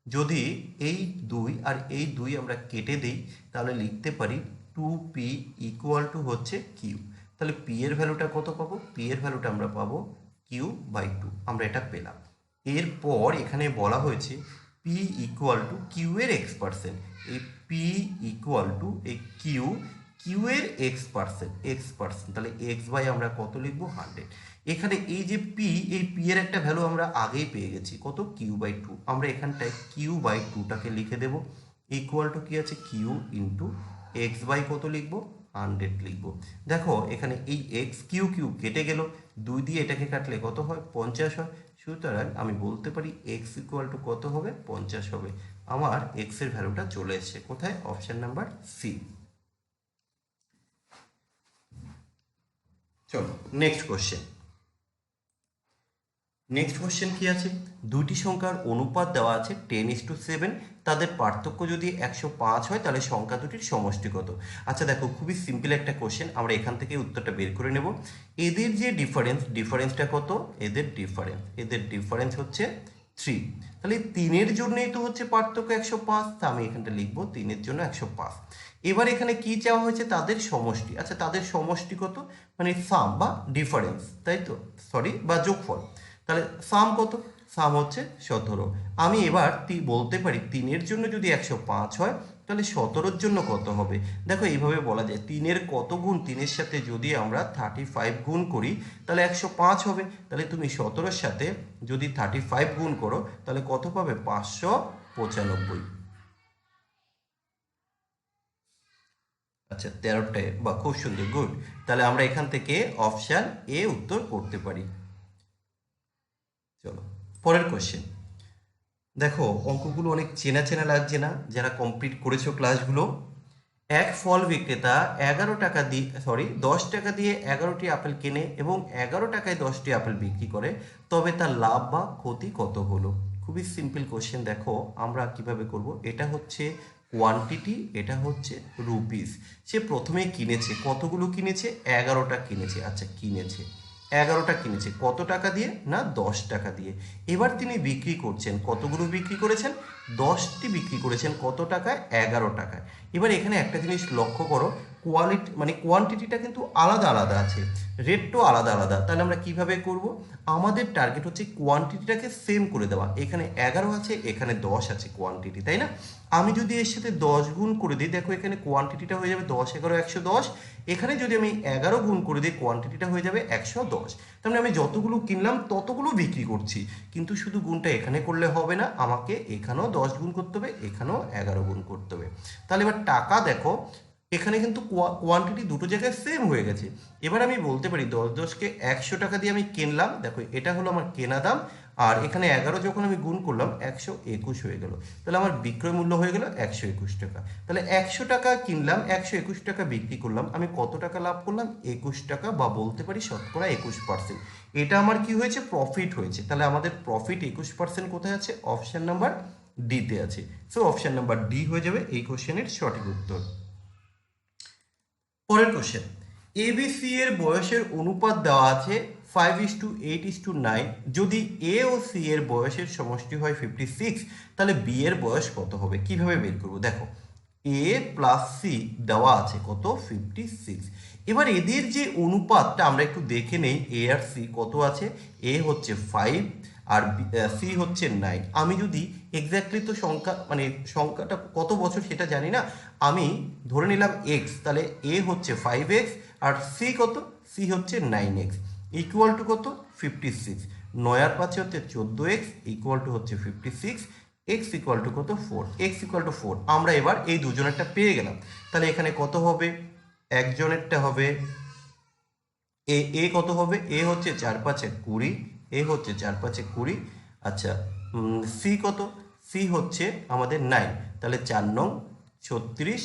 যদি এই 2 আর এই 2 আমরা কেটে দিই, তাহলে লিখতে পারি 2p ইকুয়াল টু হচ্ছে কিউ। তাহলে পি এর ভ্যালুটা কত পাবো, পি এর ভ্যালুটা আমরা পাবো কিউ/2, আমরা এটা পেলাম। এরপর এখানে বলা হয়েছে পি ইকুয়াল টু কিউ এর x%, এই পি ইকুয়াল টু এই কিউ এর x%, তাহলে x/, আমরা কত লিখবো 100। এখানে এই যে পি, এই পি এর একটা ভ্যালু আমরা আগেই পেয়ে গেছি কত, কিউ/2, আমরা এখানটায় কিউ/2টাকে লিখে দেব, ইকুয়াল টু কি আছে কিউ ইন্টু x/, কত লিখবো 100 লিখবো। দেখো এখানে এই এক্স কিউ কিউ কেটে গেল, 2 দিয়ে এটাকে কাটলে কত হয় 50 হয়, সুতরাং আমি বলতে পারি x ইকুয়াল টু কত হবে 50 হবে। আমার x এর ভ্যালুটা চলে এসেছে কোথায়, অপশন নাম্বার সি। চলো নেক্সট কোশ্চেন কি আছে, দুটি সংখ্যার অনুপাত দেওয়া আছে 10:7, তাদের পার্থক্য যদি 105 হয় তাহলে সংখ্যা দুটির সমষ্টি কত। আচ্ছা দেখো খুবই সিম্পল একটা কোশ্চেন, আমরা এখান থেকে উত্তরটা বের করে নেব। এদের যে ডিফারেন্সটা কত, এদের ডিফারেন্স হচ্ছে 3, তাহলে 3-এর জন্যই তো হচ্ছে পার্থক্য 105, তা আমি এখানটা লিখবো 3-এর জন্য 105। এবার এখানে কি চাওয়া হয়েছে, তাদের সমষ্টি। আচ্ছা তাদের সমষ্টি কত, মানে সাম বা ডিফারেন্স, তাই তো, সরি বা যোগফল। তাহলে সাম কত, সাম হচ্ছে 17। আমি এবার বলতে পারি 3-এর জন্য যদি 105 হয় তাহলে 17-র জন্য কত হবে। দেখো এইভাবে বলা যায় 3-এর কত গুণ, 3-এর সাথে যদি আমরা 35 গুণ করি তাহলে 105 হবে। তাহলে তুমি 17-র সাথে যদি 35 গুণ করো তাহলে কত পাবে, 595। আচ্ছা 13টায়, বা খুব সুন্দর, গুড। তাহলে আমরা এখান থেকে অপশান এ উত্তর করতে পারি। চলো পরের কোশ্চেন দেখো, অঙ্কগুলো অনেক চেনা চেনা লাগছে না, যারা কমপ্লিট করেছো ক্লাসগুলো। এক ফল বিক্রেতা 10 টাকা দিয়ে 11টি আপেল কেনে এবং 11 টাকায় 10টি আপেল বিক্রি করে, তবে তার লাভ বা ক্ষতি কত হলো। খুবই সিম্পল কোশ্চেন। দেখো আমরা কিভাবে করব, এটা হচ্ছে কোয়ান্টিটি, এটা হচ্ছে রুপিস। সে প্রথমে কিনেছে, কতগুলো কিনেছে, 11টা কিনেছে। আচ্ছা কিনেছে 11টা কিনেছে কত টাকা দিয়ে, না 10 টাকা দিয়ে। এবার তিনি বিক্রি করছেন, কতগুলো বিক্রি করেছেন, 10টি বিক্রি করেছেন, কত টাকায়, 11 টাকায়। এবার এখানে একটা জিনিস লক্ষ্য করো, কোয়ালিটি মানে কোয়ান্টিটিটা কিন্তু আলাদা আলাদা আছে, রেটটাও আলাদা আলাদা। তাহলে আমরা কিভাবে করব, আমাদের টার্গেট হচ্ছে কোয়ান্টিটিটাকে সেম করে দেওয়া। এখানে 11 আছে, এখানে 10 আছে কোয়ান্টিটি, তাই না। আমি যদি এর সাথে 10 গুণ করে দিই, দেখো এখানে কোয়ান্টিটিটা হয়ে যাবে 10 11 110। এখানে যদি আমি 11 গুণ করে দিই, কোয়ান্টিটিটা হয়ে যাবে 110। তার মানে আমি যতগুলো কিনলাম ততগুলো বিক্রি করছি। কিন্তু শুধু গুণটা এখানে করলে হবে না, আমাকে এখানেও 10 গুণ করতে হবে, এখানেও 11 গুণ করতে হবে। তাহলে এবার টাকা দেখো, এখানে কিন্তু কোয়ান্টিটি দুটো জায়গায় সেম হয়ে গেছে। এবার আমি বলতে পারি 10কে 100 টাকা দিয়ে আমি কিনলাম, দেখো এটা হলো আমার কেনা দাম, আর এখানে 11 যখন আমি গুণ করলাম 121 হয়ে গেল। তাহলে আমার বিক্রয় মূল্য হয়ে গেল 121 টাকা। তাহলে 100 টাকা কিনলাম, 121 টাকা বিক্রি করলাম, আমি কত টাকা লাভ করলাম, 21 টাকা, বা বলতে পারি শতকরা 21%। এটা আমার কি হয়েছে, প্রফিট হয়েছে। তাহলে আমাদের প্রফিট 21% কোথায় আছে, অপশন নাম্বার ডিতে আছে। সো অপশন নাম্বার ডি হয়ে যাবে এই কোশ্চেনের সঠিক উত্তর। পরের কোশ্চেন, এবিসি এর বয়সের অনুপাত দেওয়া আছে 5:8:9। যদি এ ও সি এর বয়সের সমষ্টি হয় 56, তাহলে বি এর বয়স কত হবে? কিভাবে বের করবো? দেখো, এ প্লাস সি দেওয়া আছে কত? 56। এবার এদের যে অনুপাতটা আমরা একটু দেখে নেই, এ আর সি কত আছে। এ হচ্ছে 5 আর সি হচ্ছে 9। আমি যদি এক্স্যাক্টলি তো সংখ্যা মানে সংখ্যাটা কত বছর সেটা জানি না, আমি ধরে নিলাম এক্স, তাহলে এ হচ্ছে 5x আর সি কত? সি হচ্ছে 9x ইকুয়াল টু কত? 56। 9 আর 5 হচ্ছে 14x ইকুয়াল টু হচ্ছে 56। এক্স ইকুয়াল টু কত? 4। X equal to 4। আমরা এবার এই দুজনেরটা পেয়ে গেলাম। তাহলে এখানে কত হবে? একজনেরটা হবে এ, এ কত হবে? এ হচ্ছে 4×5 = 20, এ হচ্ছে 4×5 = 20। আচ্ছা, সি কত? সি হচ্ছে আমাদের 9, তাহলে 4 নং 36,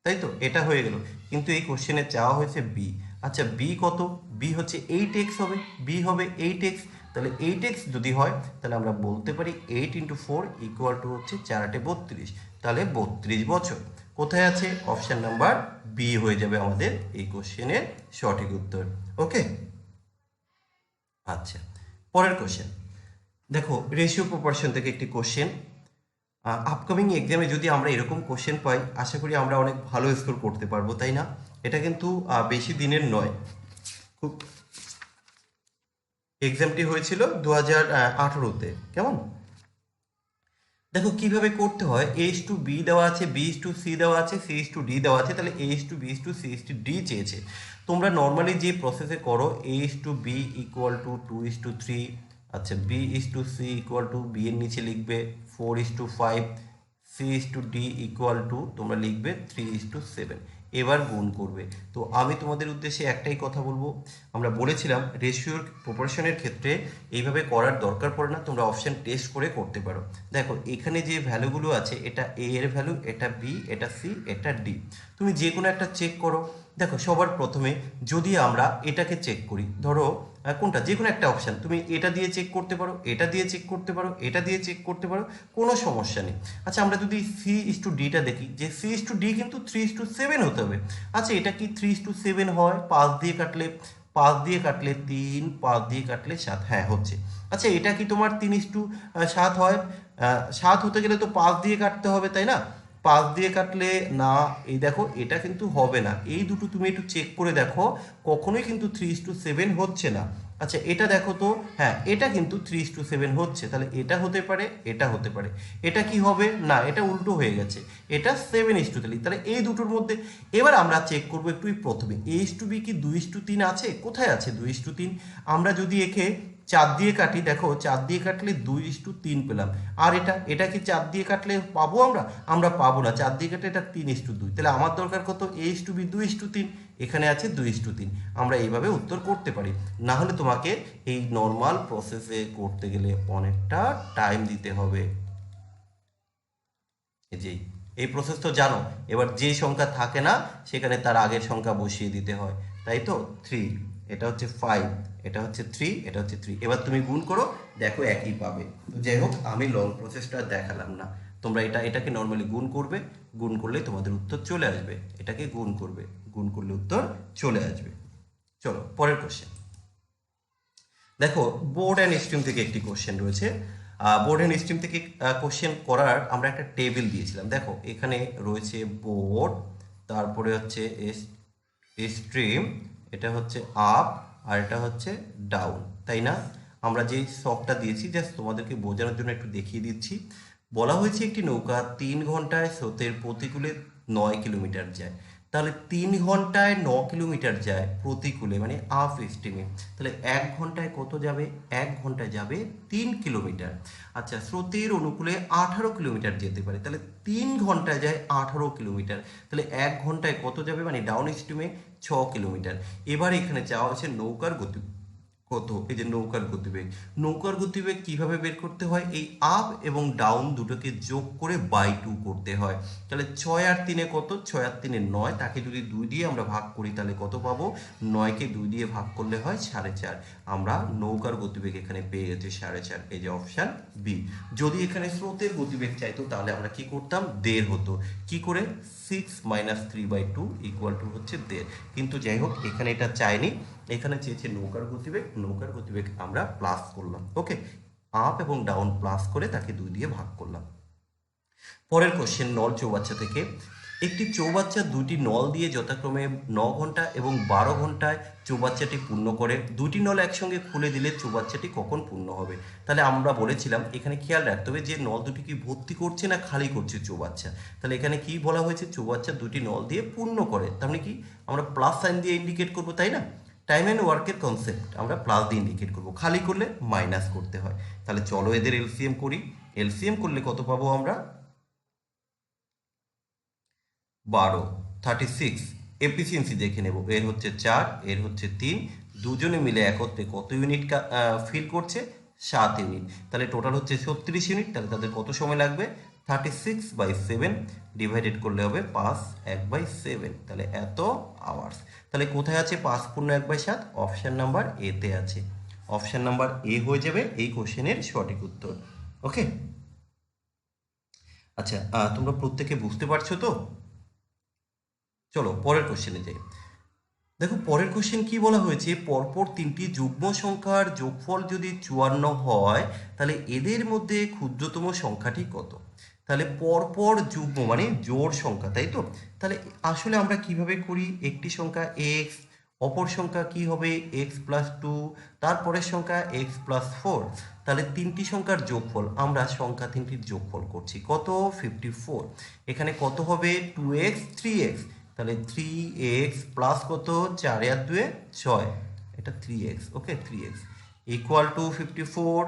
তাই তো? এটা হয়ে গেল। কিন্তু এই কোশ্চেনে চাওয়া হয়েছে বি। আচ্ছা, বি কত? বি হচ্ছে 8x হবে, বি হবে 8x। তাহলে 8x যদি হয় তাহলে আমরা বলতে পারি 8 × 4 ইকুয়াল টু হচ্ছে 4×8 = 32, তাহলে 32 বছর। কোথায় আছে? অপশন নাম্বার বি হয়ে যাবে আমাদের এই কোশ্চেনের সঠিক উত্তর। ওকে, আচ্ছা, পরের কোশ্চেন দেখো, রেশিও প্রপোর্শন থেকে একটি কোশ্চেন। আপকামিং এক্সামে যদি আমরা এরকম কোশ্চেন পাই, আশা করি আমরা অনেক ভালো স্কোর করতে পারবো, তাই না? এটা কিন্তু বেশি দিনের নয়, খুব এক্সামটি হয়েছিল 2018-তে। কেমন? দেখো কিভাবে করতে হয়। A:B দেওয়া আছে, B:C দেওয়া আছে, C:D দেওয়া আছে। তাহলে A:B C:D চেয়েছে। তোমরা নর্মালি যে প্রসেসে করো, A:B ইকুয়াল টু 2:3। আচ্ছা, B:C ইকুয়াল টু B এর নিচে লিখবে 4:5, C:D ইকুয়াল টু তোমরা লিখবে 3:7। এবার গুণ করবে। তো আমি তোমাদের উদ্দেশ্যে একটাই কথা বলবো, আমরা বলেছিলাম রেশিওর প্রপোর্শনের ক্ষেত্রে এইভাবে করার দরকার পড়ে না, তোমরা অপশন টেস্ট করে করতে পারো। দেখো এখানে যে ভ্যালুগুলো আছে, এটা এ এর ভ্যালু, এটা বি, এটা সি, এটা ডি। তুমি যে কোনো একটা চেক করো। দেখো সবার প্রথমে যদি আমরা এটাকে চেক করি, ধরো কোনটা, যে কোনো একটা অপশান তুমি এটা দিয়ে চেক করতে পারো, এটা দিয়ে চেক করতে পারো, এটা দিয়ে চেক করতে পারো, কোনো সমস্যা নেই। আচ্ছা, আমরা যদি C:D দেখি, যে C:D কিন্তু 3:7 হতে হবে। আচ্ছা, এটা কি 3:7 হয়? 5 দিয়ে কাটলে 5 দিয়ে কাটলে 3, 5 দিয়ে কাটলে 7, হ্যাঁ হচ্ছে। আচ্ছা, এটা কি তোমার 3:7 হয়? 7 হতে গেলে তো 5 দিয়ে কাটতে হবে, তাই না? 5 দিয়ে কাটলে না, এই দেখো এটা কিন্তু হবে না। এই দুটো তুমি একটু চেক করে দেখো, কখনোই কিন্তু 3:7 হচ্ছে না। আচ্ছা, এটা দেখো তো, হ্যাঁ এটা কিন্তু 3:7 হচ্ছে। তাহলে এটা হতে পারে, এটা হতে পারে। এটা কি হবে? না, এটা উল্টো হয়ে গেছে, এটা 7:3। তাহলে এই দুটোর মধ্যে এবার আমরা চেক করবো একটু প্রথমে, A:B কি 2:3 আছে? কোথায় আছে 2:3? আমরা যদি একে 4 দিয়ে কাটি, দেখো 4 দিয়ে কাটলে 2:3 পেলাম। আর এটা কি 4 দিয়ে কাটলে পাবো আমরা? আমরা পাবো না, 4 দিয়ে কাটলে এটা 3:2। তাহলে আমার দরকার কত? A:B 2:3, এখানে আছে 2:3। আমরা এইভাবে উত্তর করতে পারি। না হলে তোমাকে এই নর্মাল প্রসেসে করতে গেলে অনেকটা টাইম দিতে হবে। এই প্রসেস তো জানো। এবার যে সংখ্যা থাকে না সেখানে তার আগের সংখ্যা বসিয়ে দিতে হয়, তাই তো? 3, এটা হচ্ছে 5, এটা হচ্ছে 3, এটা হচ্ছে 3। এবার তুমি গুণ করো, দেখো একই পাবে। তো যাই হোক, আমি লং প্রসেসটা দেখালাম না। তোমরা এটাকে নর্মালি গুণ করবে, গুণ করলে তোমাদের উত্তর চলে আসবে। এটাকে গুণ করবে, গুণ করলে উত্তর চলে আসবে। চলো পরের কোশ্চেন দেখো, বোর্ড অ্যান্ড স্ট্রিম থেকে একটি কোশ্চেন রয়েছে। বোর্ড অ্যান্ড স্ট্রিম থেকে কোশ্চেন করার আমরা একটা টেবিল দিয়েছিলাম। দেখো এখানে রয়েছে বোর্ড, তারপরে হচ্ছে স্ট্রিম, এটা হচ্ছে আপ আর এটা হচ্ছে ডাউন, তাই না? আমরা যে শখটা দিয়েছি জাস্ট তোমাদেরকে বোঝানোর জন্য একটু দেখিয়ে দিচ্ছি। বলা হয়েছে একটি নৌকা 3 ঘন্টায় স্রোতের প্রতিকূলে 9 কিলোমিটার যায়। তাহলে 3 ঘন্টায় 9 কিলোমিটার যায় প্রতিকূলে, মানে আপ স্ট্রিমে। তাহলে 1 ঘন্টায় কত যাবে? 1 ঘন্টায় যাবে 3 কিলোমিটার। আচ্ছা, স্রোতের অনুকূলে 18 কিলোমিটার যেতে পারে। তাহলে 3 ঘন্টায় যায় 18 কিলোমিটার। তাহলে 1 ঘন্টায় কত যাবে? মানে ডাউন স্ট্রিমে 6 কিলোমিটার। এবার এখানে চাওয়া হচ্ছে নৌকার গতি কত, এই যে নৌকার গতিবেগ। নৌকার গতিবেগ কিভাবে বের করতে হয়, এই আপ এবং ডাউন দুটোকে যোগ করে বাই 2 করতে হয়। তাহলে 6 আর 3 কত, 6 আর 3 9, তাকে যদি 2 দিয়ে আমরা ভাগ করি তাহলে কত পাবো, 9কে 2 দিয়ে ভাগ করলে হয় 4.5। আমরা নৌকার গতিবেগ এখানে পেয়ে গেছি 4.5, এই যে অপশান বি। যদি এখানে স্রোতের গতিবেগ চাইতো তাহলে আমরা কি করতাম, 1.5 হতো। কি করে, 6 - 3/2 = হচ্ছে 1.5। কিন্তু যাই হোক এখানে এটা চাইনি, এখানে চেয়েছে নৌকার গতিবেগ, নৌকার গতিবেগ আমরা প্লাস করলাম। ওকে, আপ এবং ডাউন প্লাস করে তাকে 2 দিয়ে ভাগ করলাম। পরের কোশ্চেন, নল চৌবাচ্চা থেকে। একটি চৌবাচ্চা দুটি নল দিয়ে যথাক্রমে 9 ঘন্টা এবং 12 ঘন্টায় চৌবাচ্চাটি পূর্ণ করে। দুটি নল একসঙ্গে খুলে দিলে চৌবাচ্চাটি কখন পূর্ণ হবে? তাহলে আমরা বলেছিলাম এখানে খেয়াল রাখতে হবে যে নল দুটি কি ভর্তি করছে না খালি করছে চৌবাচ্চা। তাহলে এখানে কি বলা হয়েছে, চৌবাচ্চা দুটি নল দিয়ে পূর্ণ করে, তার মানে কি আমরা প্লাস সাইন দিয়ে ইন্ডিকেট করবো, তাই না? টাইম অ্যান্ড ওয়ার্কের কনসেপ্ট আমরা প্লাস দিয়ে ইন্ডিকেট করবো, খালি করলে মাইনাস করতে হয়। তাহলে চলো এদের এলসিএম করি। এলসিএম করলে কত পাবো আমরা, 12, 36। এফিসিয়েন্সি দেখে নেব, এর হচ্ছে 4, এর হচ্ছে 3, দুজনে মিলে একত্রে কত ইউনিট ফিল করছে, 7 ইউনিট। তাহলে টোটাল হচ্ছে 36 ইউনিট। তাহলে তাদের কত সময় লাগবে, 36/7 ডিভাইডেড করলে হবে 5/1/7, তাহলে এত আওয়ার্স। তাহলে কোথায় আছে 5 পূর্ণ 1/7, অপশান নাম্বার এ তে আছে। অপশান নাম্বার এ হয়ে যাবে এই কোশ্চেনের সঠিক উত্তর। ওকে, আচ্ছা তোমরা প্রত্যেকে বুঝতে পারছো তো? চলো পরের কোশ্চেনে যাই। দেখো পরের কোশ্চেন কি বলা হয়েছে, পরপর 3টি যুগ্ম সংখ্যার যোগফল যদি 54 হয় তাহলে এদের মধ্যে ক্ষুদ্রতম সংখ্যাটি কত? তাহলে পরপর যুগ্ম মানে জোড় সংখ্যা, তাই তো? তাহলে আসলে আমরা কিভাবে করি, একটি সংখ্যা এক্স, অপর সংখ্যা কি হবে x+2, তারপরের সংখ্যা x+4। তাহলে 3টি সংখ্যার যোগফল, আমরা সংখ্যা 3টির যোগফল করছি কত, 54। এখানে কত হবে, 2x 3x, তাহলে 3x প্লাস কত, 4 আর 2 6, এটা 3x। Okay, 3x equal to 54,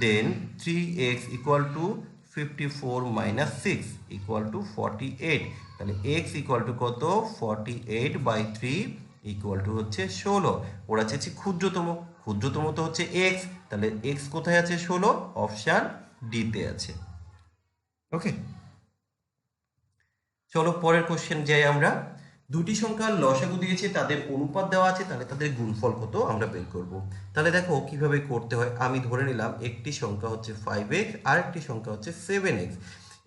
then 3x equal to 54 - 6 equal to 48। তাহলে x ইকুয়াল টু কত, 48/3 ইকুয়াল টু হচ্ছে 16। ওরা চেয়েছে ক্ষুদ্রতম, ক্ষুদ্রতম তো হচ্ছে x, তাহলে x কোথায় আছে, 16, অপশান ডি তে আছে। ওকে, চলো পরের কোশ্চেন যাই আমরা। দুটি সংখ্যার লসাগু দিয়েছে, তাদের অনুপাত দেওয়া আছে, তাহলে তাদের গুণফল কত আমরা বের করব। তাহলে দেখো কিভাবে করতে হয়, আমি ধরে নিলাম একটি সংখ্যা হচ্ছে 5x আর একটি সংখ্যা হচ্ছে 7x।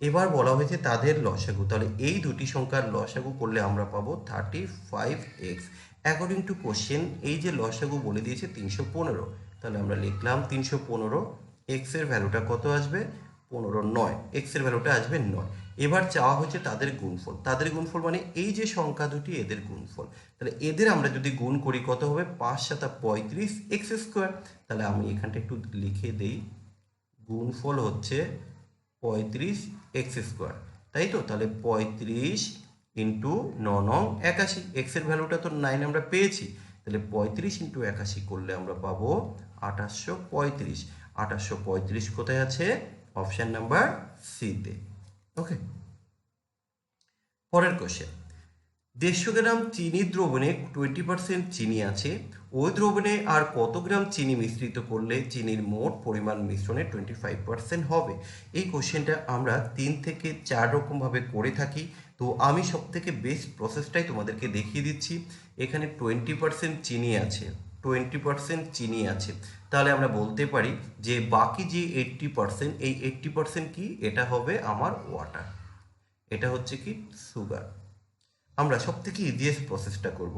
এবার বলা হয়েছে তাদের লসাগু, তাহলে এই দুটি সংখ্যার লসাগু করলে আমরা পাবো 35x। অ্যাকর্ডিং টু কোশ্চেন এই যে লসাগু বলে দিয়েছে 315, তাহলে আমরা লিখলাম 315, x এর ভ্যালুটা কত আসবে, 15 9, x এর ভ্যালুটা আসবে 9। এবার চাওয়া হচ্ছে তাদের গুণফল, তাদের গুণফল মানে এই যে সংখ্যা দুটি এদের গুণফল। তাহলে এদের আমরা যদি গুণ করি কত হবে, 5 × 35 x²। তাহলে আমি এখানটা একটু লিখে দেই, গুণফল হচ্ছে 35x², তাই তো? তাহলে 35 ইন্টু 9 81, এক্স এর ভ্যালুটা তো 9 আমরা পেয়েছি, তাহলে 35 × 81 করলে আমরা পাবো 2835। 2835 কোথায় আছে, অপশান নাম্বার সি তে। ওকে, পরের কোশ্চেন, 150 গ্রাম চিনির দ্রবণে 20% চিনি আছে, ওই দ্রবণে আর কত গ্রাম চিনি মিশ্রিত করলে চিনির মোট পরিমাণ মিশ্রণে 25% হবে? এই কোশ্চেনটা আমরা 3 থেকে 4 রকমভাবে করে থাকি, তো আমি সব থেকে বেস্ট প্রসেসটাই তোমাদেরকে দেখিয়ে দিচ্ছি। এখানে 20% চিনি আছে, 20% চিনি আছে, তাহলে আমরা বলতে পারি যে বাকি যে 80%, এই 80% কি, এটা হবে আমার ওয়াটার, এটা হচ্ছে কি সুগার। আমরা সব থেকে ইজিয়েস্ট প্রসেসটা করব।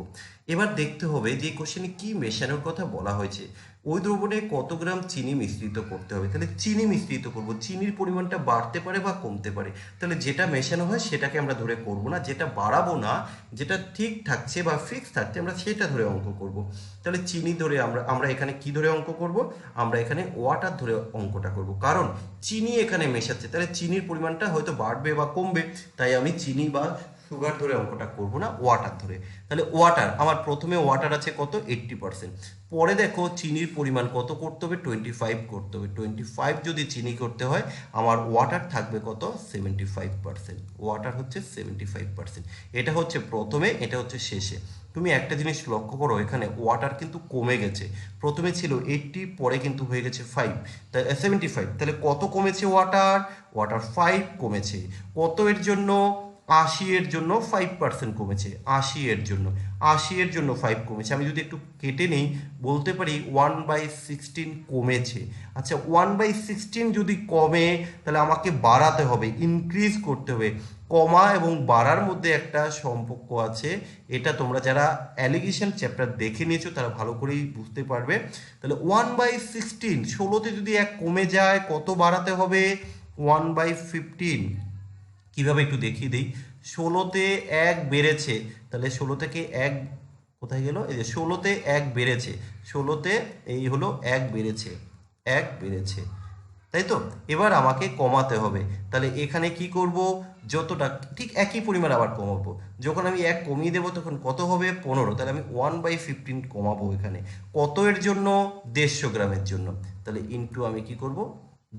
এবার দেখতে হবে যে কোশ্চেনে কি মেশানোর কথা বলা হয়েছে, ওই দ্রবণে কত গ্রাম চিনি মিশ্রিত করতে হবে। তাহলে চিনি মিশ্রিত করব, চিনির পরিমাণটা বাড়তে পারে বা কমতে পারে, তাহলে যেটা মেশানো হয় সেটাকে আমরা ধরে করব না, যেটা বাড়াবো না, যেটা ঠিক থাকছে বা ফিক্স থাকছে আমরা সেটা ধরে অঙ্ক করব। তাহলে চিনি ধরে আমরা এখানে কি ধরে অঙ্ক করব, আমরা এখানে ওয়াটার ধরে অঙ্কটা করব, কারণ চিনি এখানে মেশাচ্ছে, তাহলে চিনির পরিমাণটা হয়তো বাড়বে বা কমবে, তাই আমি চিনি বা সুগার ধরে অঙ্কটা করবো না, ওয়াটার ধরে। তাহলে ওয়াটার, আমার প্রথমে ওয়াটার আছে কত 80%। পরে দেখো চিনির পরিমাণ কত করতে হবে, 25 করতে হবে। 25 যদি চিনি করতে হয় আমার ওয়াটার থাকবে কত 75%। ওয়াটার হচ্ছে 75%। এটা হচ্ছে প্রথমে, এটা হচ্ছে শেষে। তুমি একটা জিনিস লক্ষ্য করো, এখানে ওয়াটার কিন্তু কমে গেছে। প্রথমে ছিল 80, পরে কিন্তু হয়ে গেছে 5, তাই 75। তাহলে কত কমেছে ওয়াটার? ওয়াটার 5 কমেছে। কত এর জন্য? 80 এর জন্য 5% কমেছে। 80 এর জন্য, 80 এর জন্য 5 কমেছে। আমি যদি একটু কেটে নেই, বলতে পারি 1/16 কমেছে। আচ্ছা, 1/16 যদি কমে তাহলে আমাকে বাড়াতে হবে, ইনক্রিজ করতে হবে। কমা এবং বাড়ার মধ্যে একটা সম্পর্ক আছে, এটা তোমরা যারা অ্যালিগেশন চ্যাপ্টার দেখে নিয়েছো তারা ভালো করেই বুঝতে পারবে। তাহলে 1/16, 16তে যদি 1 কমে যায় কত বাড়াতে হবে? 1/15। কিভাবে একটু দেখিয়ে দিই। 16তে 1 বেড়েছে, তাহলে 16 থেকে 1 কোথায় গেল? এই যে 16তে 1 বেড়েছে, 16তে এই হলো 1 বেড়েছে, 1 বেড়েছে, তাই তো? এবার আমাকে কমাতে হবে। তাহলে এখানে কি করব? যতটা ঠিক একই পরিমাণ আবার কমাবো। যখন আমি 1 কমিয়ে দেবো তখন কত হবে? 15। তাহলে আমি 1/15 কমাবো এখানে। কত এর জন্য? 150 গ্রামের জন্য। তাহলে ইনটু আমি কি করব?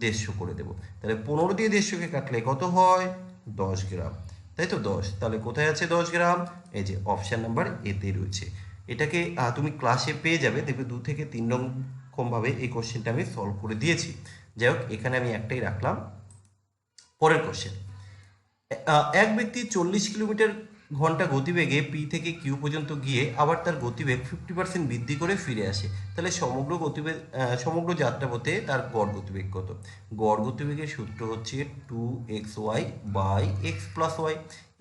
150 করে দেবো। তাহলে 15 দিয়ে 150কে কাটলে কত হয়? 10 গ্রাম, তাই তো? 10। তাহলে কোথায় আছে 10 গ্রাম? এই যে অপশান নাম্বার এতে রয়েছে। এটাকে তুমি ক্লাসে পেয়ে যাবে, দেখবে 2 থেকে 3 রকমভাবে এই কোশ্চেনটা আমি সলভ করে দিয়েছি। যাই হোক, এখানে আমি একটাই রাখলাম। পরের কোশ্চেন, এক ব্যক্তি 40 কিলোমিটার ঘন্টা গতিবেগে পি থেকে কিউ পর্যন্ত গিয়ে আবার তার গতিবেগ 50% বৃদ্ধি করে ফিরে আসে। তাহলে সমগ্র গতিবেগ, সমগ্র যাত্রাপথে তার গড় গতিবেগ কত? গড় গতিবেগের সূত্র হচ্ছে 2xy by x plus Y.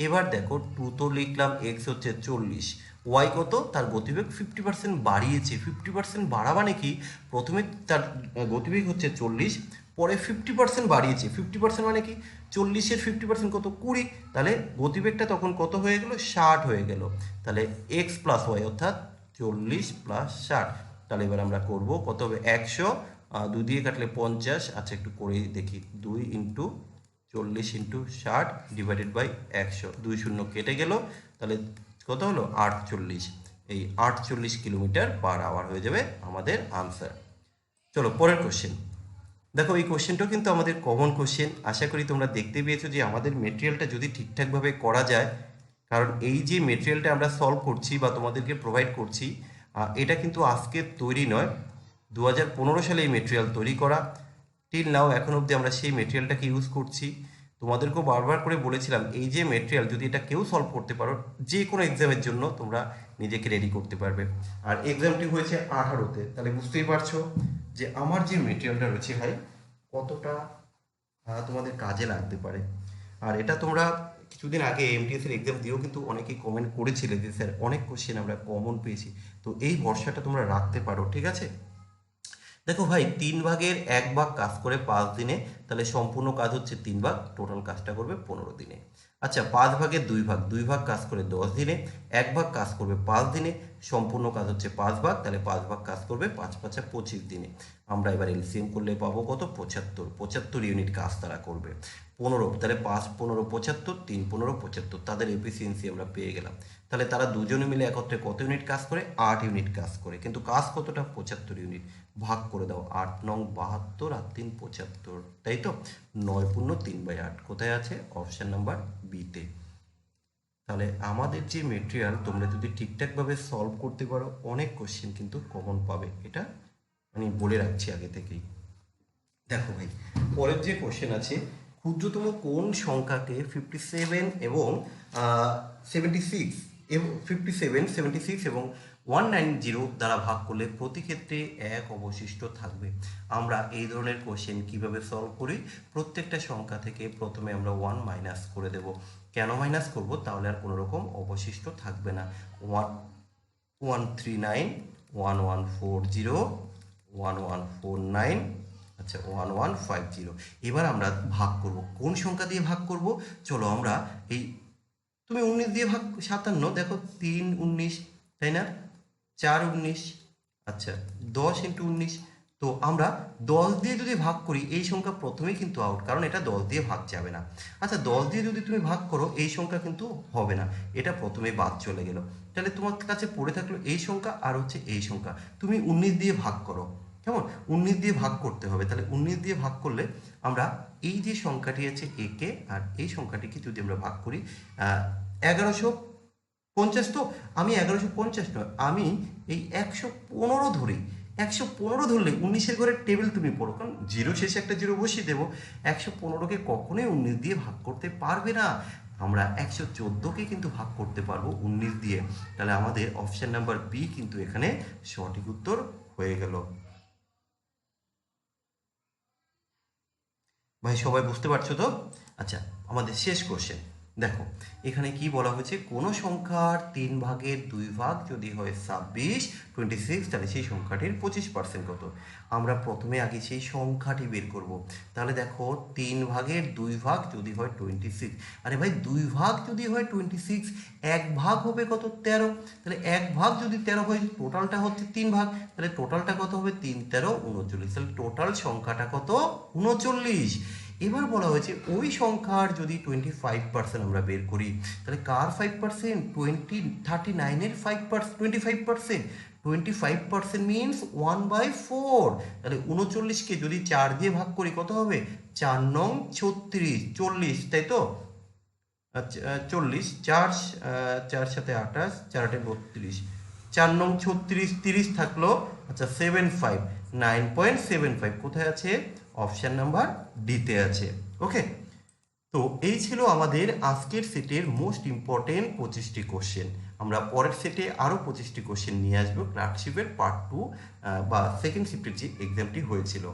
এবার দেখো 2 তো লিখলাম, এক্স হচ্ছে 40, ওয়াই কত? তার গতিবেগ 50% বাড়িয়েছে। 50% বাড়া মানে কি? প্রথমে তার গতিবেগ হচ্ছে 40, পরে 50% বাড়িয়েছে। 50% মানে কি? 40-এর 50% কত? 20। তাহলে গতিবেগটা তখন কত হয়ে গেল? 60 হয়ে গেল। তাহলে এক্স প্লাস ওয়াই অর্থাৎ 40 প্লাস 60। তাহলে এবার আমরা করব কত হবে? 100, 2 দিয়ে কাটলে 50। আচ্ছা, একটু করে দেখি, 2 ইন্টু 40 ইন্টু 60 ডিভাইডেড বাই 100, 2 শূন্য কেটে গেল। তাহলে কত হলো? 48। এই 48 কিলোমিটার পার আওয়ার হয়ে যাবে আমাদের আনসার। চলো পরের কোশ্চেন। দেখো এই কোশ্চেনটাও কিন্তু আমাদের কমন কোশ্চেন। আশা করি তোমরা দেখতে পেয়েছো যে আমাদের মেটেরিয়ালটা যদি ঠিকঠাকভাবে করা যায়, কারণ এই যে মেটেরিয়ালটা আমরা সলভ করছি বা তোমাদেরকে প্রোভাইড করছি, এটা কিন্তু আজকের তৈরি নয়। 2015 সালে এই মেটেরিয়াল তৈরি করা। টিল নাও এখন অবধি আমরা সেই মেটেরিয়ালটাকে ইউজ করছি। তোমাদেরকেও বারবার করে বলেছিলাম, এই যে মেটেরিয়াল যদি এটা কেউ সলভ করতে পারো, যে কোনো এক্সামের জন্য তোমরা নিজেকে রেডি করতে পারবে। আর এক্সামটি হয়েছে 18তে, তাহলে বুঝতেই পারছো যে আমার যে মেটেরিয়ালটা রয়েছে ভাই কতটা তোমাদের কাজে লাগতে পারে। আর এটা তোমরা কিছুদিন আগে এমটিএস এর এক্সাম দিয়েও কিন্তু অনেকেই কমেন্ট করেছিলে যে স্যার অনেক কোশ্চেন আমরা কমন পেয়েছি। তো এই ভরসাটা তোমরা রাখতে পারো, ঠিক আছে? দেখো ভাই, 3 ভাগের 1 ভাগ কাজ করে 5 দিনে, তাহলে সম্পূর্ণ কাজ হচ্ছে 3 ভাগ, টোটাল কাজটা করবে 15 দিনে। আচ্ছা, 5 ভাগের 2 ভাগ, 2 ভাগ কাজ করে 10 দিনে, 1 ভাগ কাজ করবে 5 দিনে, সম্পূর্ণ কাজ হচ্ছে 5 ভাগ, তাহলে 5 ভাগ কাজ করবে 5 5 25 দিনে। আমরা এবার এলসিএম করলে পাবো কত? 75। 75 ইউনিট কাজ তারা করবে। 15, তাহলে 5 15 75, 3 15 75, তাদের এফিসিয়েন্সি আমরা পেয়ে গেলাম। তাহলে তারা দুজনে মিলে একত্রে কত ইউনিট কাজ করে? 8 ইউনিট কাজ করে। কিন্তু কাজ কতটা? 75 ইউনিট। ভাগ করে দাও, 8 নং 72 আর 3 75, তাই তো? 9 পূর্ণ 3/8 কোথায় আছে? অপশন নাম্বার বিতে। তাহলে আমাদের যে মেটেরিয়াল তোমরা যদি ঠিকঠাকভাবে সলভ করতে পারো, অনেক কোশ্চেন কিন্তু কমন পাবে, এটা আমি বলে রাখছি আগে থেকেই। দেখো ভাই, পরের যে কোশ্চেন আছে, ক্ষুদ্রতম কোন সংখ্যাকে 57 এবং 76 এবং 57, 76 এবং 190 দ্বারা ভাগ করলে প্রতি ক্ষেত্রে 1 অবশিষ্ট থাকবে। আমরা এই ধরনের কোশ্চেন কিভাবে সলভ করি? প্রত্যেকটা সংখ্যা থেকে প্রথমে আমরা 1 মাইনাস করে দেব। কেন মাইনাস করব? তাহলে আর কোনো রকম অবশিষ্ট থাকবে না। 139, 1140, 1149, আচ্ছা 1150। এবার আমরা ভাগ করব। কোন সংখ্যা দিয়ে ভাগ করব? চলো আমরা এই, তুমি 19 দিয়ে ভাগ, 57, দেখো 3 19, তাই না? 4 19, আচ্ছা 10 ইন্টু 19, তো আমরা 10 দিয়ে যদি ভাগ করি এই সংখ্যা প্রথমেই কিন্তু আউট, কারণ এটা 10 দিয়ে ভাগ যাবে না। আচ্ছা 10 দিয়ে যদি তুমি ভাগ করো এই সংখ্যা কিন্তু হবে না, এটা প্রথমেই বাদ চলে গেল। তাহলে তোমার কাছে পড়ে থাকলো এই সংখ্যা আর হচ্ছে এই সংখ্যা। তুমি 19 দিয়ে ভাগ করো, কেমন? 19 দিয়ে ভাগ করতে হবে। তাহলে 19 দিয়ে ভাগ করলে আমরা এই যে সংখ্যাটি আছে একে আর এই সংখ্যাটিকে যদি আমরা ভাগ করি 1150, তো আমি 1150 নয়, আমি এই 115 ধরি। 115 ধরলে 19-এর ঘরের টেবিল তুমি পড়ো, কারণ জিরো শেষে একটা জিরো বসিয়ে দেবো। 115কে কখনোই 19 দিয়ে ভাগ করতে পারবে না। আমরা 114কে কিন্তু ভাগ করতে পারবো 19 দিয়ে। তাহলে আমাদের অপশন নাম্বার বি কিন্তু এখানে সঠিক উত্তর হয়ে গেল। ভাই সবাই বুঝতে পারছো তো? আচ্ছা, আমাদের শেষ কোশ্চেন দেখো, এখানে কি বলা হয়েছে, কোনো সংখ্যার 3 ভাগের 2 ভাগ যদি হয় 26 তাহলে সেই সংখ্যাটির 25% কত? আমরা প্রথমে আগে সেই সংখ্যাটি বের করব। তাহলে দেখো 3 ভাগের 2 ভাগ যদি হয় 26, আরে ভাই 2 ভাগ যদি হয় 26, 1 ভাগ হবে কত? 13। তাহলে 1 ভাগ যদি 13 হয়, টোটালটা হচ্ছে 3 ভাগ, তাহলে টোটালটা কত হবে? 3 13 39। তাহলে টোটাল সংখ্যাটা কত? 39। এবার বলা হয়েছে ওই সংখ্যার যদি 25% আমরা বের করি, তাহলে কার 5%? 39-এর 5%, 25%। 25% মিনস 1/4। তাহলে 39কে যদি 4 দিয়ে ভাগ করি কত হবে? 4 নং 36, 40, তাই তো? 40, 4 4 সাথে 28, 4 8 32, 4 নং 36, 30 থাকলো। আচ্ছা 75, 9.75 কোথায় আছে? অপশন নাম্বার ডিতে আছে। ওকে, তো এই ছিল আমাদের আজকের সেটের মোস্ট ইম্পর্টেন্ট 25টি কোশ্চেন। আমরা পরের সেটে আরও 25টি কোশ্চেন নিয়ে আসবো ক্লার্কশিপের পার্ট 2 বা সেকেন্ড শিফটের যে এক্সামটি হয়েছিল।